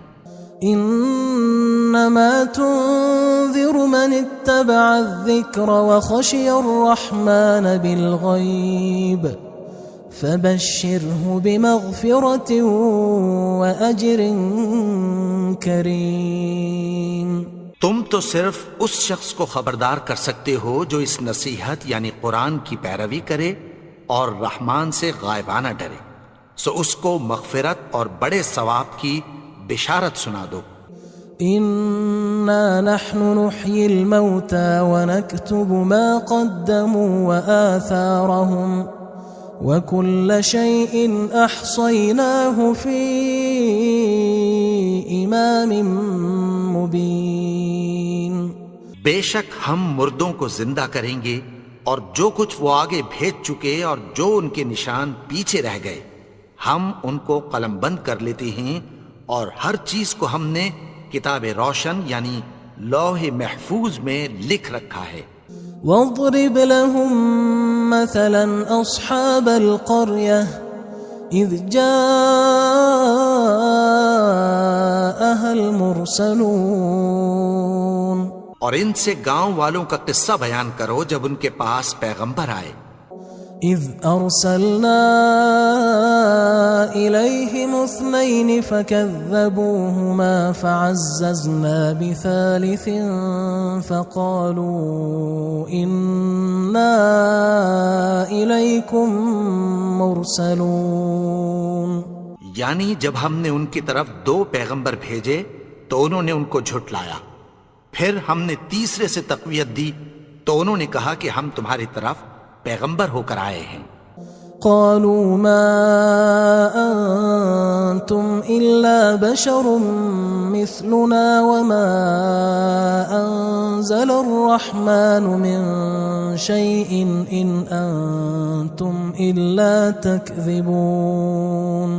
انما تنذر من اتبع الذکر وخشی الرحمن بالغیب فبشره بمغفرة وأجر کریم۔ تم تو صرف اس شخص کو خبردار کر سکتے ہو جو اس نصیحت یعنی قرآن کی پیروی کرے اور رحمان سے غائبانہ ڈرے، سو اس کو مغفرت اور بڑے ثواب کی بشارت سنا دو۔ إنا نحن نحيي الموتى ونكتب ما قدموا وآثارهم وكل شيء أحصيناه في إمام مبين۔ بے شک ہم مردوں کو زندہ کریں گے اور جو کچھ وہ آگے بھیج چکے اور جو ان کے نشان پیچھے رہ گئے ہم ان کو قلم بند کر لیتے ہیں، اور ہر چیز کو ہم نے کتاب روشن یعنی لوح محفوظ میں لکھ رکھا ہے۔ واضرب لهم مثلا أصحاب القرية إذ جاءها المرسلون، اور ان سے گاؤں والوں کا قصہ بیان کرو جب ان کے پاس پیغمبر آئے۔ إذ أرسلنا إليهم 2 فكذبوهما فعززنا بثالث فقالوا إنا إليكم مرسلون، یعنی جب ہم نے ان کی طرف 2 پیغمبر بھیجے تو انہوں نے ان کو جھٹلایا، پھر ہم نے تیسرے سے تقویت دی تو انہوں نے کہا کہ ہم تمہاری طرف پیغمبر ہو کر آئے ہیں۔ قالوا ما أنتم إلا بشر مثلنا وما أنزل الرحمن من شيء إن أنتم إلا تكذبون۔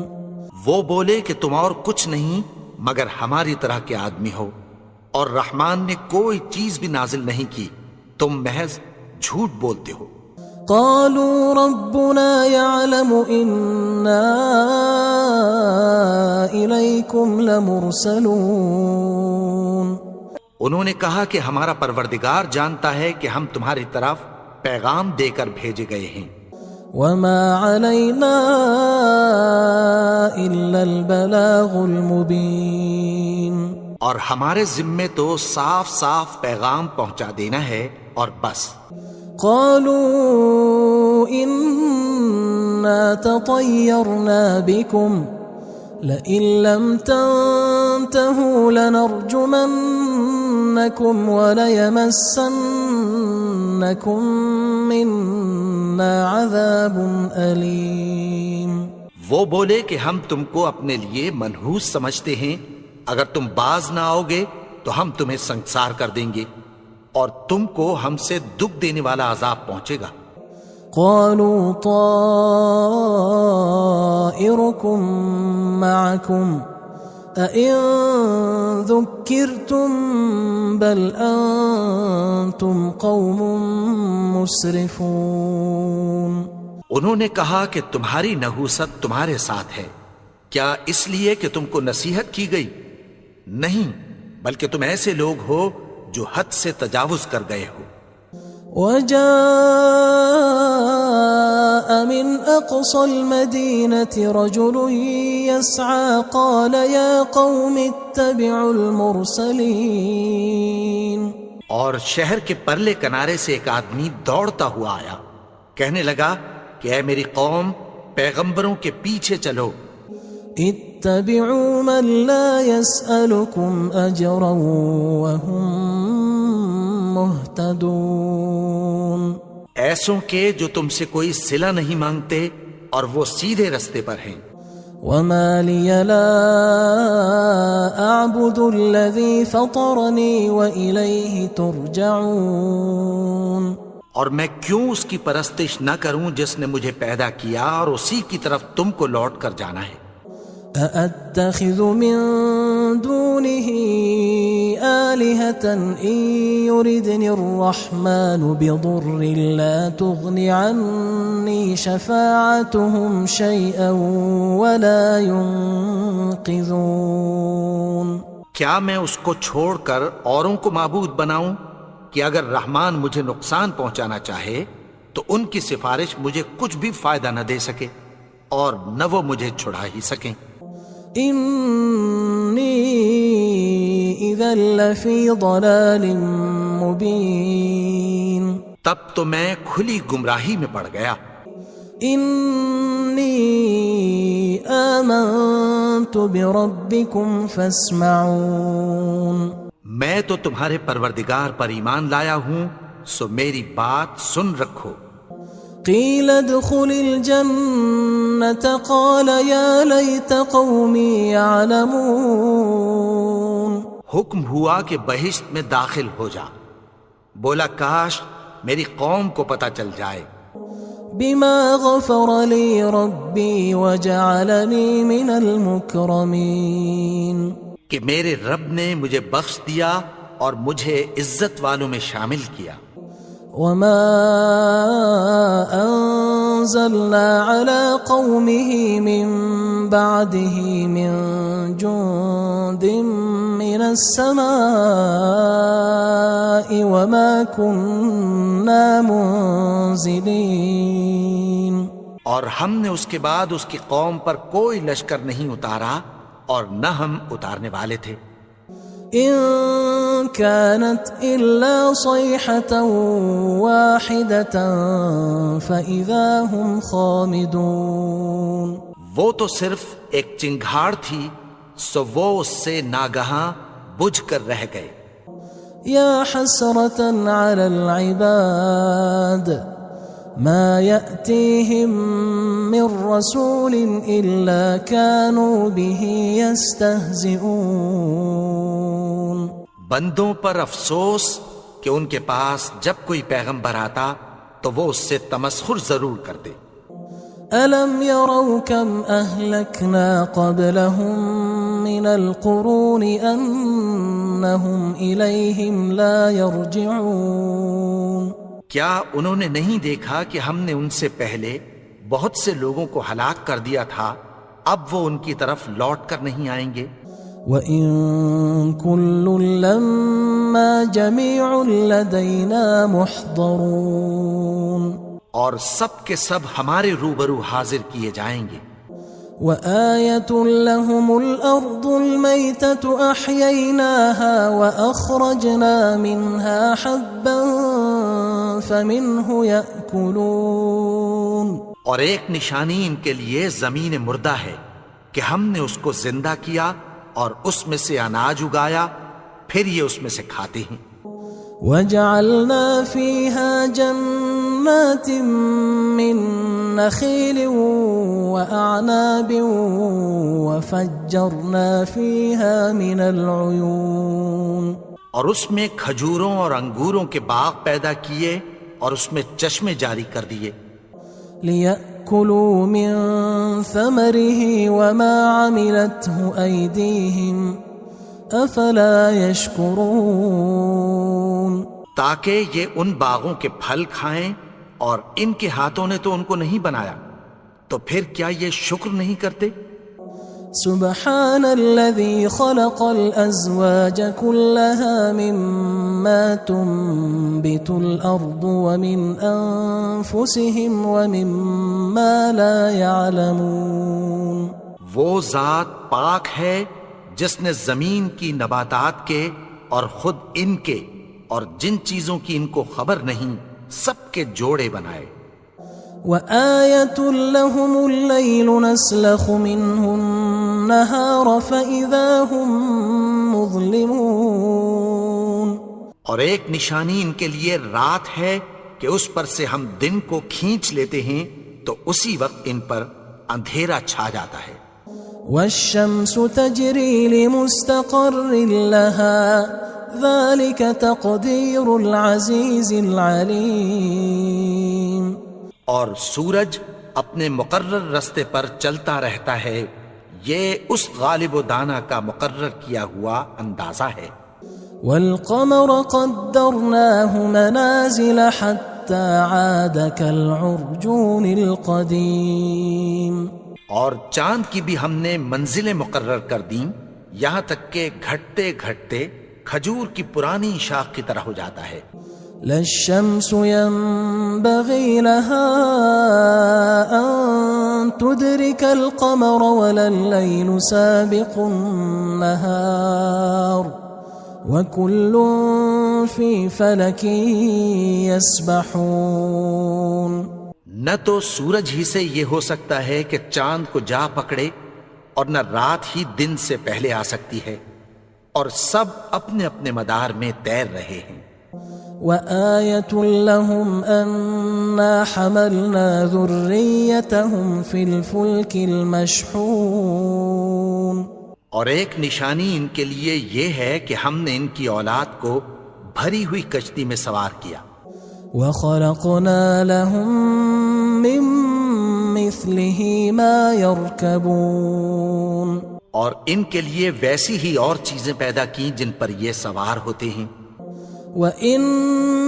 وہ بولے کہ تم اور کچھ نہیں مگر ہماری طرح کے آدمی ہو، اور رحمان نے کوئی چیز بھی نازل نہیں کی، تم محض جھوٹ بولتے ہو۔ قالوا ربنا يعلم إنا إليكم لمرسلون، انہوں نے کہا کہ ہمارا پروردگار جانتا ہے کہ ہم تمہاری طرف پیغام دے کر بھیجے گئے ہیں۔ وما علينا إلا البلاغ المبين، اور ہمارے ذمے تو صاف صاف پیغام پہنچا دینا ہے اور بس۔ قالوا إنا تطيرنا بكم لئن لم تنتهوا لنرجمنكم وليمسنكم منا عذاب أليم۔ وہ بولے کہ ہم تم کو اپنے لیے منحوس سمجھتے ہیں، اگر تم باز نہ آؤ گے تو ہم تمہیں سنگسار کر دیں گے اور تم کو ہم سے دکھ دینے والا عذاب پہنچے گا۔ قالوا طائركم معكم أئن ذكرتم بل أنتم قوم مسرفون۔ انہوں نے کہا کہ تمہاری نحوست تمہارے ساتھ ہے، کیا اس لیے کہ تم کو نصیحت کی گئی؟ نہیں، بلکہ تم ایسے لوگ ہو جو حد سے تجاوز کر گئے ہو۔ وجاء من أقصى المدينة رجل يسعى قال يا قوم اتبعوا المرسلين، اور شہر کے پرلے کنارے سے ایک آدمی دوڑتا ہوا آیا، کہنے لگا کہ اے میری قوم، پیغمبروں کے پیچھے چلو۔ اتبعوا من لا يسألكم أجرا وهم مهتدون، ایسوں کے جو تم سے کوئی صلہ نہیں مانگتے اور وہ سیدھے رستے پر ہیں۔ وما لي لا أعبد الذي فطرني وإليه ترجعون، اور میں کیوں اس کی پرستش نہ کروں جس نے مجھے پیدا کیا اور اسی کی طرف تم کو لوٹ کر جانا ہے۔ أأتخذ من دونه آلهة إن يردني الرحمن بضر لا تغن عني شفاعتهم شيئا ولا ينقذون۔ کیا میں اس کو چھوڑ کر اوروں کو معبود بناؤں کہ اگر رحمان مجھے نقصان پہنچانا چاہے تو ان کی سفارش مجھے کچھ بھی فائدہ نہ دے سکے اور نہ وہ مجھے چھڑا ہی سکیں۔ إني إذا لفي ضلال مبين تب تو میں کھلی گمراہی میں پڑ گیا. إني آمنت بربكم فاسمعون. میں تو تمہارے پروردگار پر ایمان لایا ہوں، سو میری بات سن رکھو. قيل ادخل الجنة قال يا ليت قومي يعلمون. حکم ہوا کہ بہشت میں داخل ہو جا. بولا کاش میری قوم کو پتہ چل جائے. بما غفر لي ربي وجعلني من المكرمين. کہ میرے رب نے مجھے بخش دیا اور مجھے عزت والوں میں شامل کیا. وما أنزلنا على قومه من بعده من جند من السماء وما كنا منزلين. اور ہم نے اس کے بعد اس کی قوم پر کوئی لشکر نہیں اتارا اور نہ ہم اتارنے والے تھے. إن كانت إلا صيحة واحدة فإذا هم خامدون. وہ تو صرف ایک چنگھاڑ تھی، سو وہ اس سے ناگہاں بجھ کر رہ گئے. يا حسرة على العباد ما يأتيهم من رسول إلا كانوا به يستهزئون. بندوں پر افسوس کہ ان کے پاس جب کوئی پیغمبر آتا تو وہ اس سے تمسخر ضرور کرتے. ألم يروا كم أهلكنا قبلهم من القرون أنهم إليهم لا يرجعون. کیا انہوں نے نہیں دیکھا کہ ہم نے ان سے پہلے بہت سے لوگوں کو ہلاک کر دیا تھا، اب وہ ان کی طرف لوٹ کر نہیں آئیں گے. وَإِن كُلٌّ لَمَّا جَمِيعٌ لَدَيْنَا مُحْضَرُونَ. اور سب کے سب ہمارے روبرو حاضر کیے جائیں گے. وآية لهم الأرض الميتة أحييناها وأخرجنا منها حبا فمنه يأكلون. اور ایک نشانی ان کے لیے زمین مردہ ہے کہ ہم نے اس کو زندہ کیا اور اس میں سے اناج اگایا، پھر یہ اس میں سے کھاتے ہیں. وجعلنا فيها جنات من نخيل وأعناب وفجرنا فيها من العيون. اور اس میں کھجوروں اور انگوروں کے باغ پیدا کیے اور اس میں چشمے جاری کر دیے. ليأكلوا من ثمره وما عملته أيديهم أفلا يشكرون. تاکہ یہ ان باغوں کے پھل کھائیں اور ان کے ہاتھوں نے تو ان کو نہیں بنایا، تو پھر کیا یہ شکر نہیں کرتے؟ سبحان الذي خلق الأزواج كلها مما تنبت الأرض ومن أنفسهم ومما لا يعلمون. وہ ذات پاک ہے جس نے زمین کی نباتات کے اور خود ان کے اور جن چیزوں کی ان کو خبر نہیں سب کے جوڑے بنائے. وآية لهم الليل نسلخ منه النهار فإذا هم مظلمون. اور ایک نشانی ان کے لیے رات ہے کہ اس پر سے ہم دن کو کھینچ لیتے ہیں تو اسی وقت ان پر اندھیرا چھا جاتا ہے. والشمس تجري لمستقر لها ذلك تقدير العزيز العليم. اور سورج اپنے مقرر رستے پر چلتا رہتا ہے، یہ اس غالب و دانا کا مقرر کیا ہوا اندازہ ہے. والقمر قدرناه منازل حتى عاد كالعرجون القديم. اور چاند کی بھی ہم نے منزلیں مقرر کر دیں، یہاں تک کہ گھٹتے گھٹتے کھجور کی پرانی شاخ کی طرح ہو جاتا ہے. لا الشمس ينبغي لها أن تدرك القمر ولا الليل سابق النهار وكل في فلك يسبحون. نہ تو سورج ہی سے یہ ہو سکتا ہے کہ چاند کو جا پکڑے، اور نہ رات ہی دن سے پہلے آ سکتی ہے، اور سب اپنے اپنے مدار میں تیر رہے ہیں. وآية لهم أنا حملنا ذريتهم في الفلك المشحون. اور ایک نشانی ان کے لیے یہ ہے کہ ہم نے ان کی اولاد کو بھری ہوئی کشتی میں سوار کیا. وخلقنا لهم من مثله ما يركبون. اور ان کے لیے ویسی ہی اور چیزیں پیدا کی جن پر یہ سوار ہوتے ہیں. وَإِن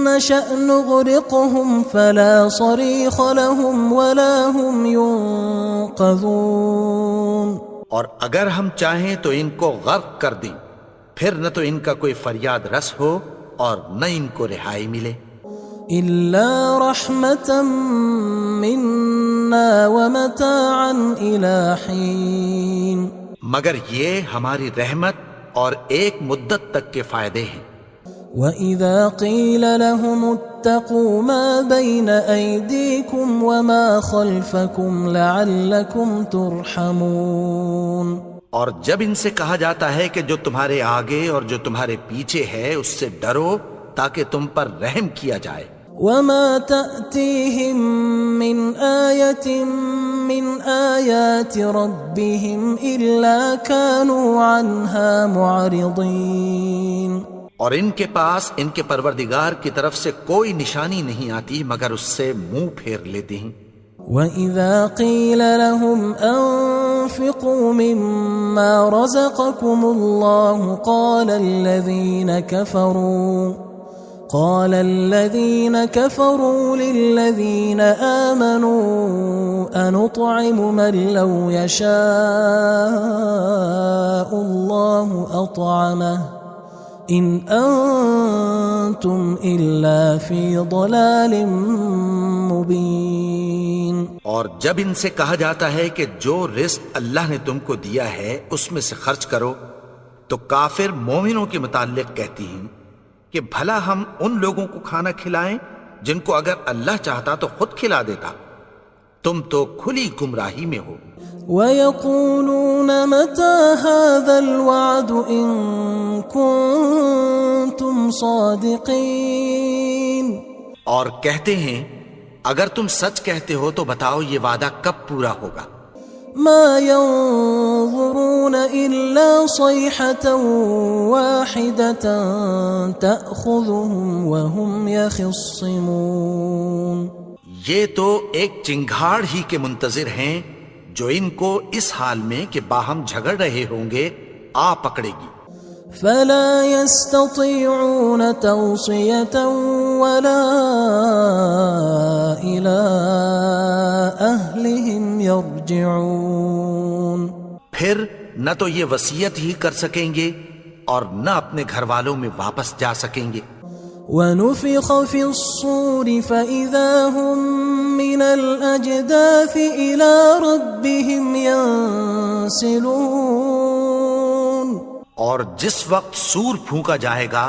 نَّشَأْ نُغْرِقْهُمْ فَلَا صَرِيخَ لَهُمْ وَلَا هُمْ يُنقَذُونَ. اور اگر ہم چاہیں تو ان کو غرق کر دیں، پھر نہ تو ان کا کوئی فریاد رس ہو اور نہ ان کو رہائی ملے. إِلَّا رَحْمَةً مِّنَّا وَمَتَاعًا إِلَى حِينٍ. مگر یہ ہماری رحمت اور ایک مدت تک کے فائدے ہیں. وَإِذَا قِيلَ لَهُمُ اتَّقُوا مَا بَيْنَ أَيْدِيكُمْ وَمَا خَلْفَكُمْ لَعَلَّكُمْ تُرْحَمُونَ. اور جب ان سے کہا جاتا ہے کہ جو تمہارے آگے اور جو تمہارے پیچھے ہے اس سے ڈرو تاکہ تم پر رحم کیا جائے. وَمَا تَأْتِيهِم مِّنْ آيَةٍ مِّنْ آيَاتِ رَبِّهِمْ إِلَّا كَانُوا عَنْهَا مُعْرِضِينَ. اور ان کے پاس ان کے پروردگار کی طرف سے کوئی نشانی نہیں آتی مگر اس سے منہ پھیر لیتے ہیں. وَإِذَا قِيلَ لَهُمْ أَنفِقُوا مِمَّا رَزَقَكُمُ اللَّهُ قال الذين كفروا للذين آمنوا أنطعم من لو يشاء الله أطعمه إن أنتم إلا في ضلال مبين. اور جب ان سے کہا جاتا ہے کہ جو رزق اللہ نے تم کو دیا ہے اس میں سے خرچ کرو، تو کافر مومنوں کے متعلق کہتی ہیں کہ بھلا ہم ان لوگوں کو کھانا کھلائیں جن کو اگر اللہ چاہتا تو خود کھلا دیتا. تم تو کھلی گمراہی میں ہو. وَيَقُولُونَ مَتَى هَذَا الْوَعْدُ إِن كُنتُمْ صَادِقِينَ. اور کہتے ہیں اگر تم سچ کہتے ہو تو بتاؤ یہ وعدہ کب پورا ہوگا. ما ينظرون إلا صيحة واحدة تأخذهم وهم يخصمون. یہ تو ایک چنگھاڑ ہی کے منتظر ہیں جو ان کو اس حال میں کہ باہم جھگڑ رہے ہوں گے آ پکڑے گی. فلا يستطيعون توصية ولا إلى أهلهم يرجعون. پھر نہ تو یہ وصیت ہی کر سکیں گے اور نہ اپنے گھر والوں میں واپس جا سکیں گے. وَنُفِخَ فِي الصُّورِ فَإِذَا هُم مِّنَ الْأَجْدَاثِ إِلَى رَبِّهِمْ يَنسِلُونَ. اور جس وقت سور پھونکا جائے گا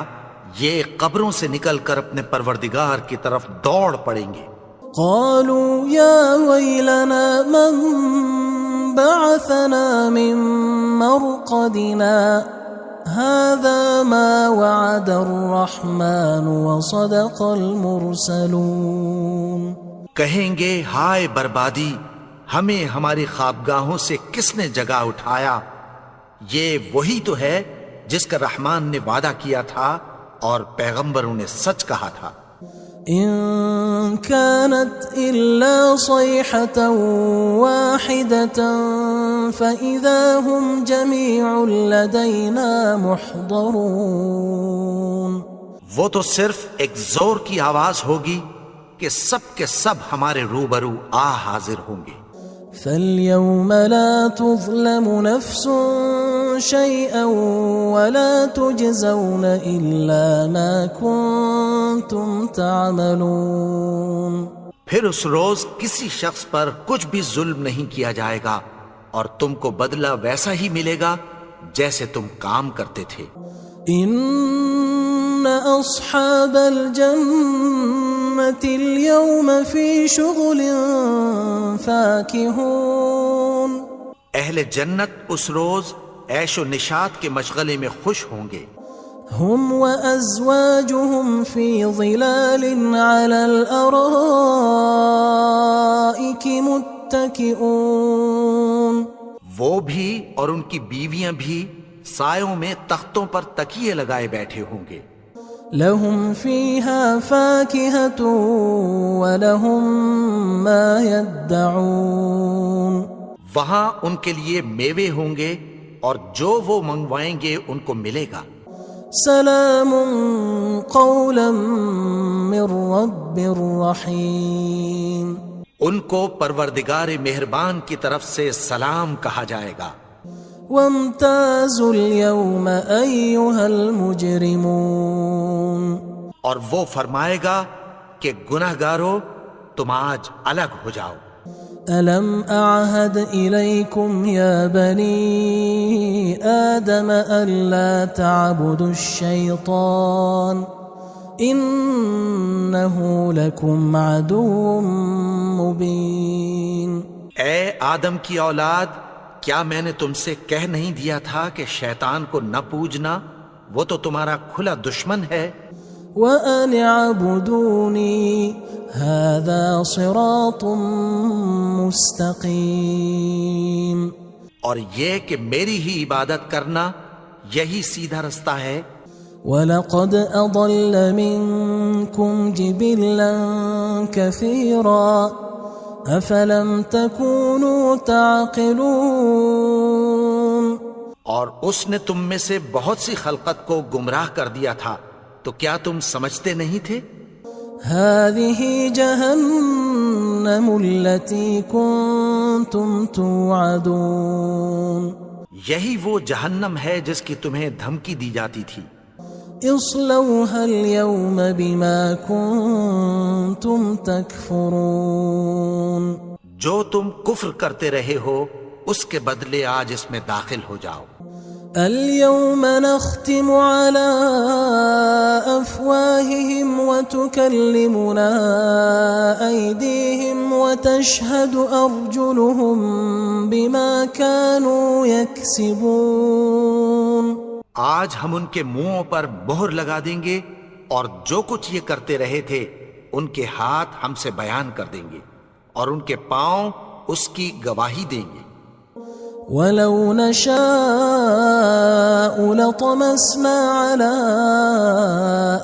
یہ قبروں سے نکل کر اپنے پروردگار کی طرف دوڑ پڑیں گے. قالوا يا ويلنا من بعثنا من مرقدنا هذا ما وعد الرحمن وصدق المرسلون. کہیں گے ہائے بربادی، ہمیں ہماری خوابگاہوں سے کس نے جگا اٹھایا؟ یہ وہی تو ہے جس کا رحمان نے وعدہ کیا تھا اور پیغمبروں نے سچ کہا تھا. إن كانت إلا صيحة واحدة فإذا هم جميع لدينا محضرون. وہ تو صرف ایک زور کی آواز ہوگی کہ سب کے سب ہمارے روبرو حاضر ہوں گے. فاليوم لا تظلم نفس شيئا ولا تجزون إلا ما كنتم تعملون. پھر اس روز کسی شخص پر کچھ بھی ظلم نہیں کیا جائے گا اور تم کو بدلہ ویسا ہی ملے گا جیسے تم کام کرتے تھے. إن أصحاب الجنة اليوم في شغل فاكهون. اہل جنت اس روز عیش و نشاط کے مشغلے میں خوش ہوں گے. هم وأزواجهم في ظلال على الأرائك متكئون. وہ بھی اور ان کی بیویاں بھی سایوں میں تختوں پر تکیے لگائے بیٹھے ہوں گے. لهم فيها فاكهة ولهم ما يدعون. وہاں ان کے لیے میوے ہوں گے اور جو وہ منگوائیں گے ان کو ملے گا. سلام قولا من رب رحیم. ان کو پروردگار مہربان کی طرف سے سلام کہا جائے گا. وامتازوا اليوم أيها المجرمون. اور وہ فرمائے گا کہ گناہگارو تم آج الگ ہو جاؤ. ألم أعهد إليكم يا بني آدم ألا تعبدوا الشيطان إنه لكم عدو مبين. اے آدم کی اولاد، کیا میں نے تم سے کہہ نہیں دیا تھا کہ شیطان کو نہ پوجنا، وہ تو تمہارا کھلا دشمن ہے. وَأَنِ اعْبُدُونِي هَذَا صِرَاطٌ مُسْتَقِيمٌ. اور یہ کہ میری ہی عبادت کرنا یہی سیدھا رستہ ہے. وَلَقَدْ أَضَلَّ مِنْكُمْ جِبِلًّا كَثِيرًا أَفَلَمْ تَكُونُوا تَعْقِلُونَ. اور اس نے تم میں سے بہت سی خلقت کو گمراہ کر دیا تھا، تو کیا تم سمجھتے نہیں تھے؟ هذه جهنم التي كنتم توعدون. یہی وہ جہنم ہے جس کی تمہیں دھمکی دی جاتی تھی. اصلوها اليوم بما كنتم تكفرون. جو تم کفر کرتے رہے ہو اس کے بدلے آج اس میں داخل ہو جاؤ. اليوم نختم على أفواههم وتكلمنا أيديهم وتشهد أرجلهم بما كانوا يكسبون. آج ہم ان کے منہوں پر مہر لگا دیں گے اور جو کچھ یہ کرتے رہے تھے ان کے ہاتھ ہم سے بیان کر دیں گے اور ان کے پاؤں اس کی گواہی دیں گے. وَلَوْ نَشَاءُ لَطَمَسْنَا عَلَىٰ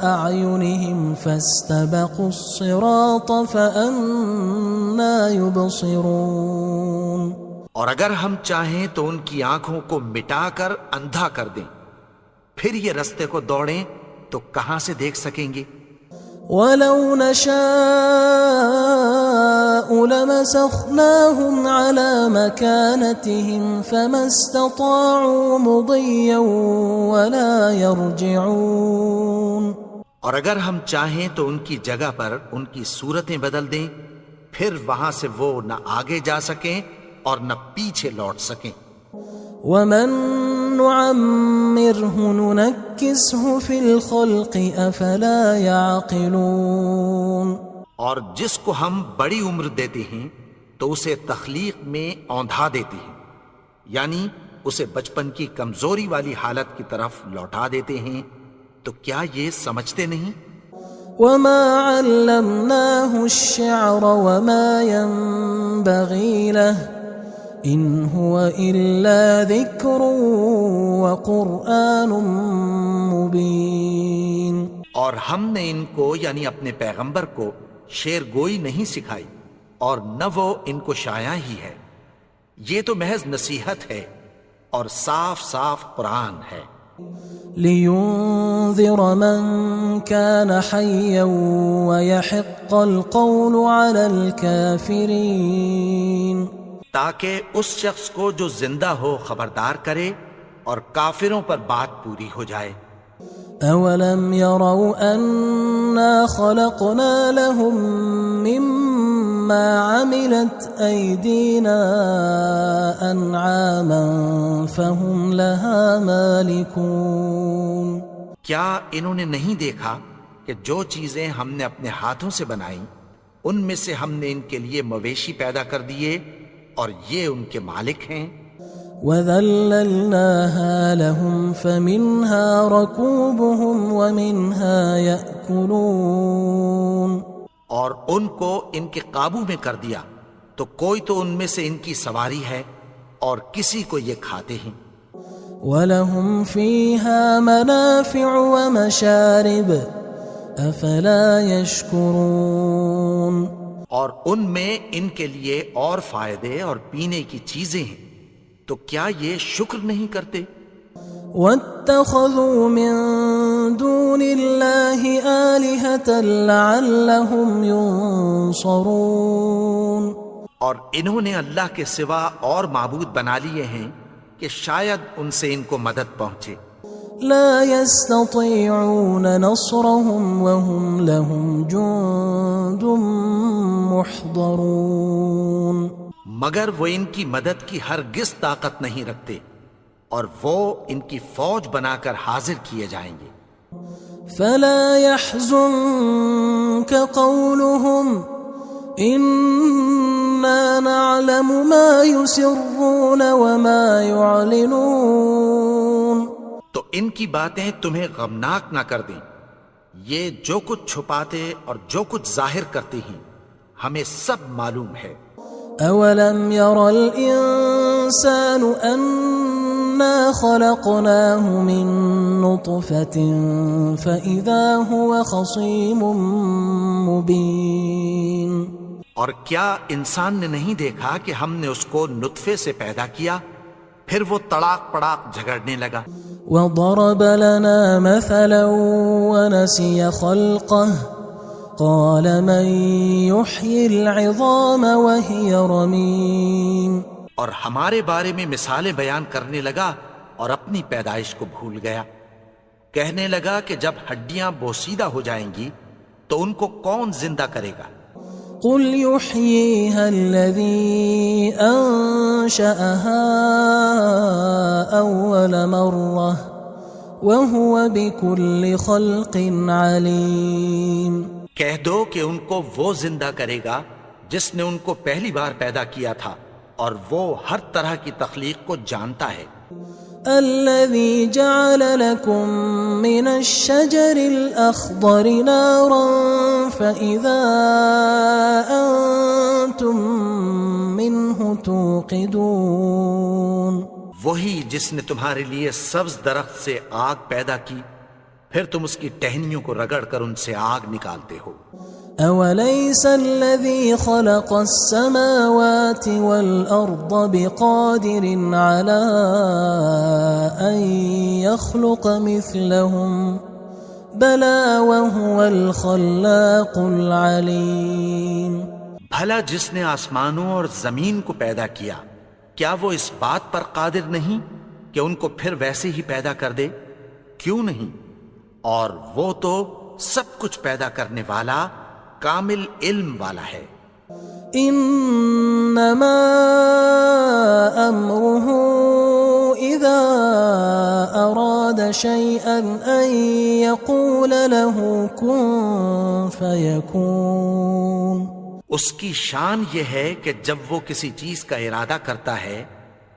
أَعْيُنِهِمْ فَاسْتَبَقُوا الصِّرَاطَ فَأَنَّىٰ يُبْصِرُونَ. اور اگر ہم چاہیں تو ان کی آنکھوں کو مٹا کر اندھا کر دیں، پھر یہ رستے کو دوڑیں تو کہاں سے دیکھ سکیں گے. وَلَوْ نَشَاءُ لَمَسَخْنَاهُمْ عَلَىٰ مَكَانَتِهِمْ فَمَا اسْتَطَاعُوا مُضِيًّا وَلَا يَرْجِعُونَ. اور اگر ہم چاہیں تو ان کی جگہ پر ان کی صورتیں بدل دیں، پھر وہاں سے وہ نہ آگے جا سکیں اور نہ پیچھے لوٹ سکیں. وَمَن نُعَمِّرْهُ نُنَكِّسْهُ فِي الْخَلْقِ أَفَلَا يَعْقِلُونَ. اور جس کو ہم بڑی عمر دیتے ہیں تو اسے تخلیق میں اوندھا دیتے ہیں، یعنی اسے بچپن کی کمزوری والی حالت کی طرف لوٹا دیتے ہیں. تو کیا یہ سمجھتے نہیں؟ وَمَا عَلَّمْنَاهُ الشِّعْرَ وَمَا يَنبَغِي لَهُ إِنْ هُوَ إِلَّا ذِكْرٌ وَقُرْآنٌ مُبِينٌ. اور ہم نے ان کو یعنی اپنے پیغمبر کو شعر گوئی نہیں سکھائی اور نہ وہ ان کو شایع ہی ہے. یہ تو محض نصیحت ہے اور صاف صاف قرآن ہے. لِيُنذِرَ مَن كَانَ حَيًّا وَيَحِقَّ الْقَوْلُ عَلَى الْكَافِرِينَ. تاکہ اس شخص کو جو زندہ ہو خبردار کرے اور کافروں پر بات پوری ہو جائے. أَوَلَمْ يَرَوْا أَنَّا خَلَقْنَا لَهُم مِّمَّا عَمِلَتْ أَيْدِينَا أَنْعَامًا فَهُمْ لَهَا مَالِكُونَ. کیا انہوں نے نہیں دیکھا کہ جو چیزیں ہم نے اپنے ہاتھوں سے بنائیں ان میں سے ہم نے ان کے لیے مویشی پیدا کر دیے اور یہ ان کے مالک ہیں؟ وَذَلَّلْنَاهَا لَهُمْ فَمِنْهَا رَكُوبُهُمْ وَمِنْهَا يَأْكُلُونَ، اور ان کو ان کے قابو میں کر دیا تو کوئی تو ان میں سے ان کی سواری ہے اور کسی کو یہ کھاتے ہیں۔ وَلَهُمْ فِيهَا مَنَافِعُ وَمَشَارِبُ أَفَلَا يَشْكُرُونَ، اور ان میں ان کے لیے اور فائدے اور پینے کی چیزیں ہیں، تو کیا یہ شکر نہیں کرتے؟ وَاتَّخَذُوا مِن دُونِ اللَّهِ آلِهَةً لَعَلَّهُمْ يُنصَرُونَ، اور انہوں نے اللہ کے سوا اور معبود بنا لیے ہیں کہ شاید ان سے ان کو مدد پہنچے۔ لا يستطيعون نصرهم وهم لهم جند محضرون، مگر وہ ان کی مدد کی ہرگز طاقت نہیں رکھتے اور وہ ان کی فوج بنا کر حاضر کیے جائیں گے۔ فلا يحزنك قولهم إنا نعلم ما يسرون وما يعلنون، تو ان کی باتیں تمہیں غمناک نہ کر دیں، یہ جو کچھ چھپاتے اور جو کچھ ظاہر کرتے ہیں ہمیں سب معلوم ہے۔ أولم ير الإنسان أنا خلقناه من نطفة فإذا هو خصيم مبين، اور کیا انسان نے نہیں دیکھا کہ ہم نے اس کو نطفے سے پیدا کیا پھر وہ تڑاک پڑاک جھگڑنے لگا۔ وضرب لنا مثلا ونسي خلقه قال من يحيي العظام وهي رميم، اور ہمارے بارے میں مثالیں بیان کرنے لگا اور اپنی پیدائش کو بھول گیا، کہنے لگا کہ جب ہڈیاں بوسیدہ ہو جائیں گی تو ان کو کون زندہ کرے گا؟ قل يحييها الذي أنشأها أول مرة وهو بكل خلق عليم، کہہ دو کہ ان کو وہ زندہ کرے گا جس نے ان کو پہلی بار پیدا کیا تھا اور وہ ہر طرح کی تخلیق کو جانتا ہے۔ الذي جعل لكم من الشجر الأخضر نارا فإذا أنتم منه توقدون، وہی جس نے تمہارے لیے سبز درخت سے آگ پیدا کی پھر تم اس کی ٹہنیوں کو رگڑ کر ان سے آگ نکالتے ہو۔ أوليس الذي خلق السماوات والأرض بقادر على أن يخلق مثلهم بلى وهو الخلاق العليم، بھلا جس نے آسمانوں اور زمین کو پیدا کیا کیا وہ اس بات پر قادر نہیں کہ ان کو پھر ویسے ہی پیدا کر دے؟ کیوں نہیں؟ اور وہ تو سب کچھ پیدا کرنے والا کامل علم والا ہے۔ انما امره اذا اراد شيئا ان يقول له كن فيكون، اس کی شان یہ ہے کہ جب وہ کسی چیز کا ارادہ کرتا ہے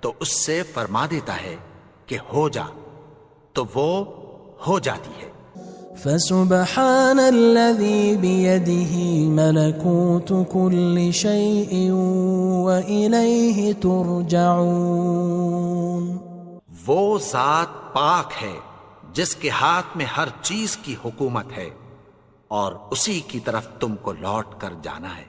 تو اس سے فرما دیتا ہے کہ ہو جا، تو وہ ہو جاتی ہے۔ فسبحان الذي بيده ملكوت كل شيء وإليه ترجعون، وہ ذات پاک ہے جس کے ہاتھ میں ہر چیز کی حکومت ہے اور اسی کی طرف تم کو لوٹ کر جانا ہے۔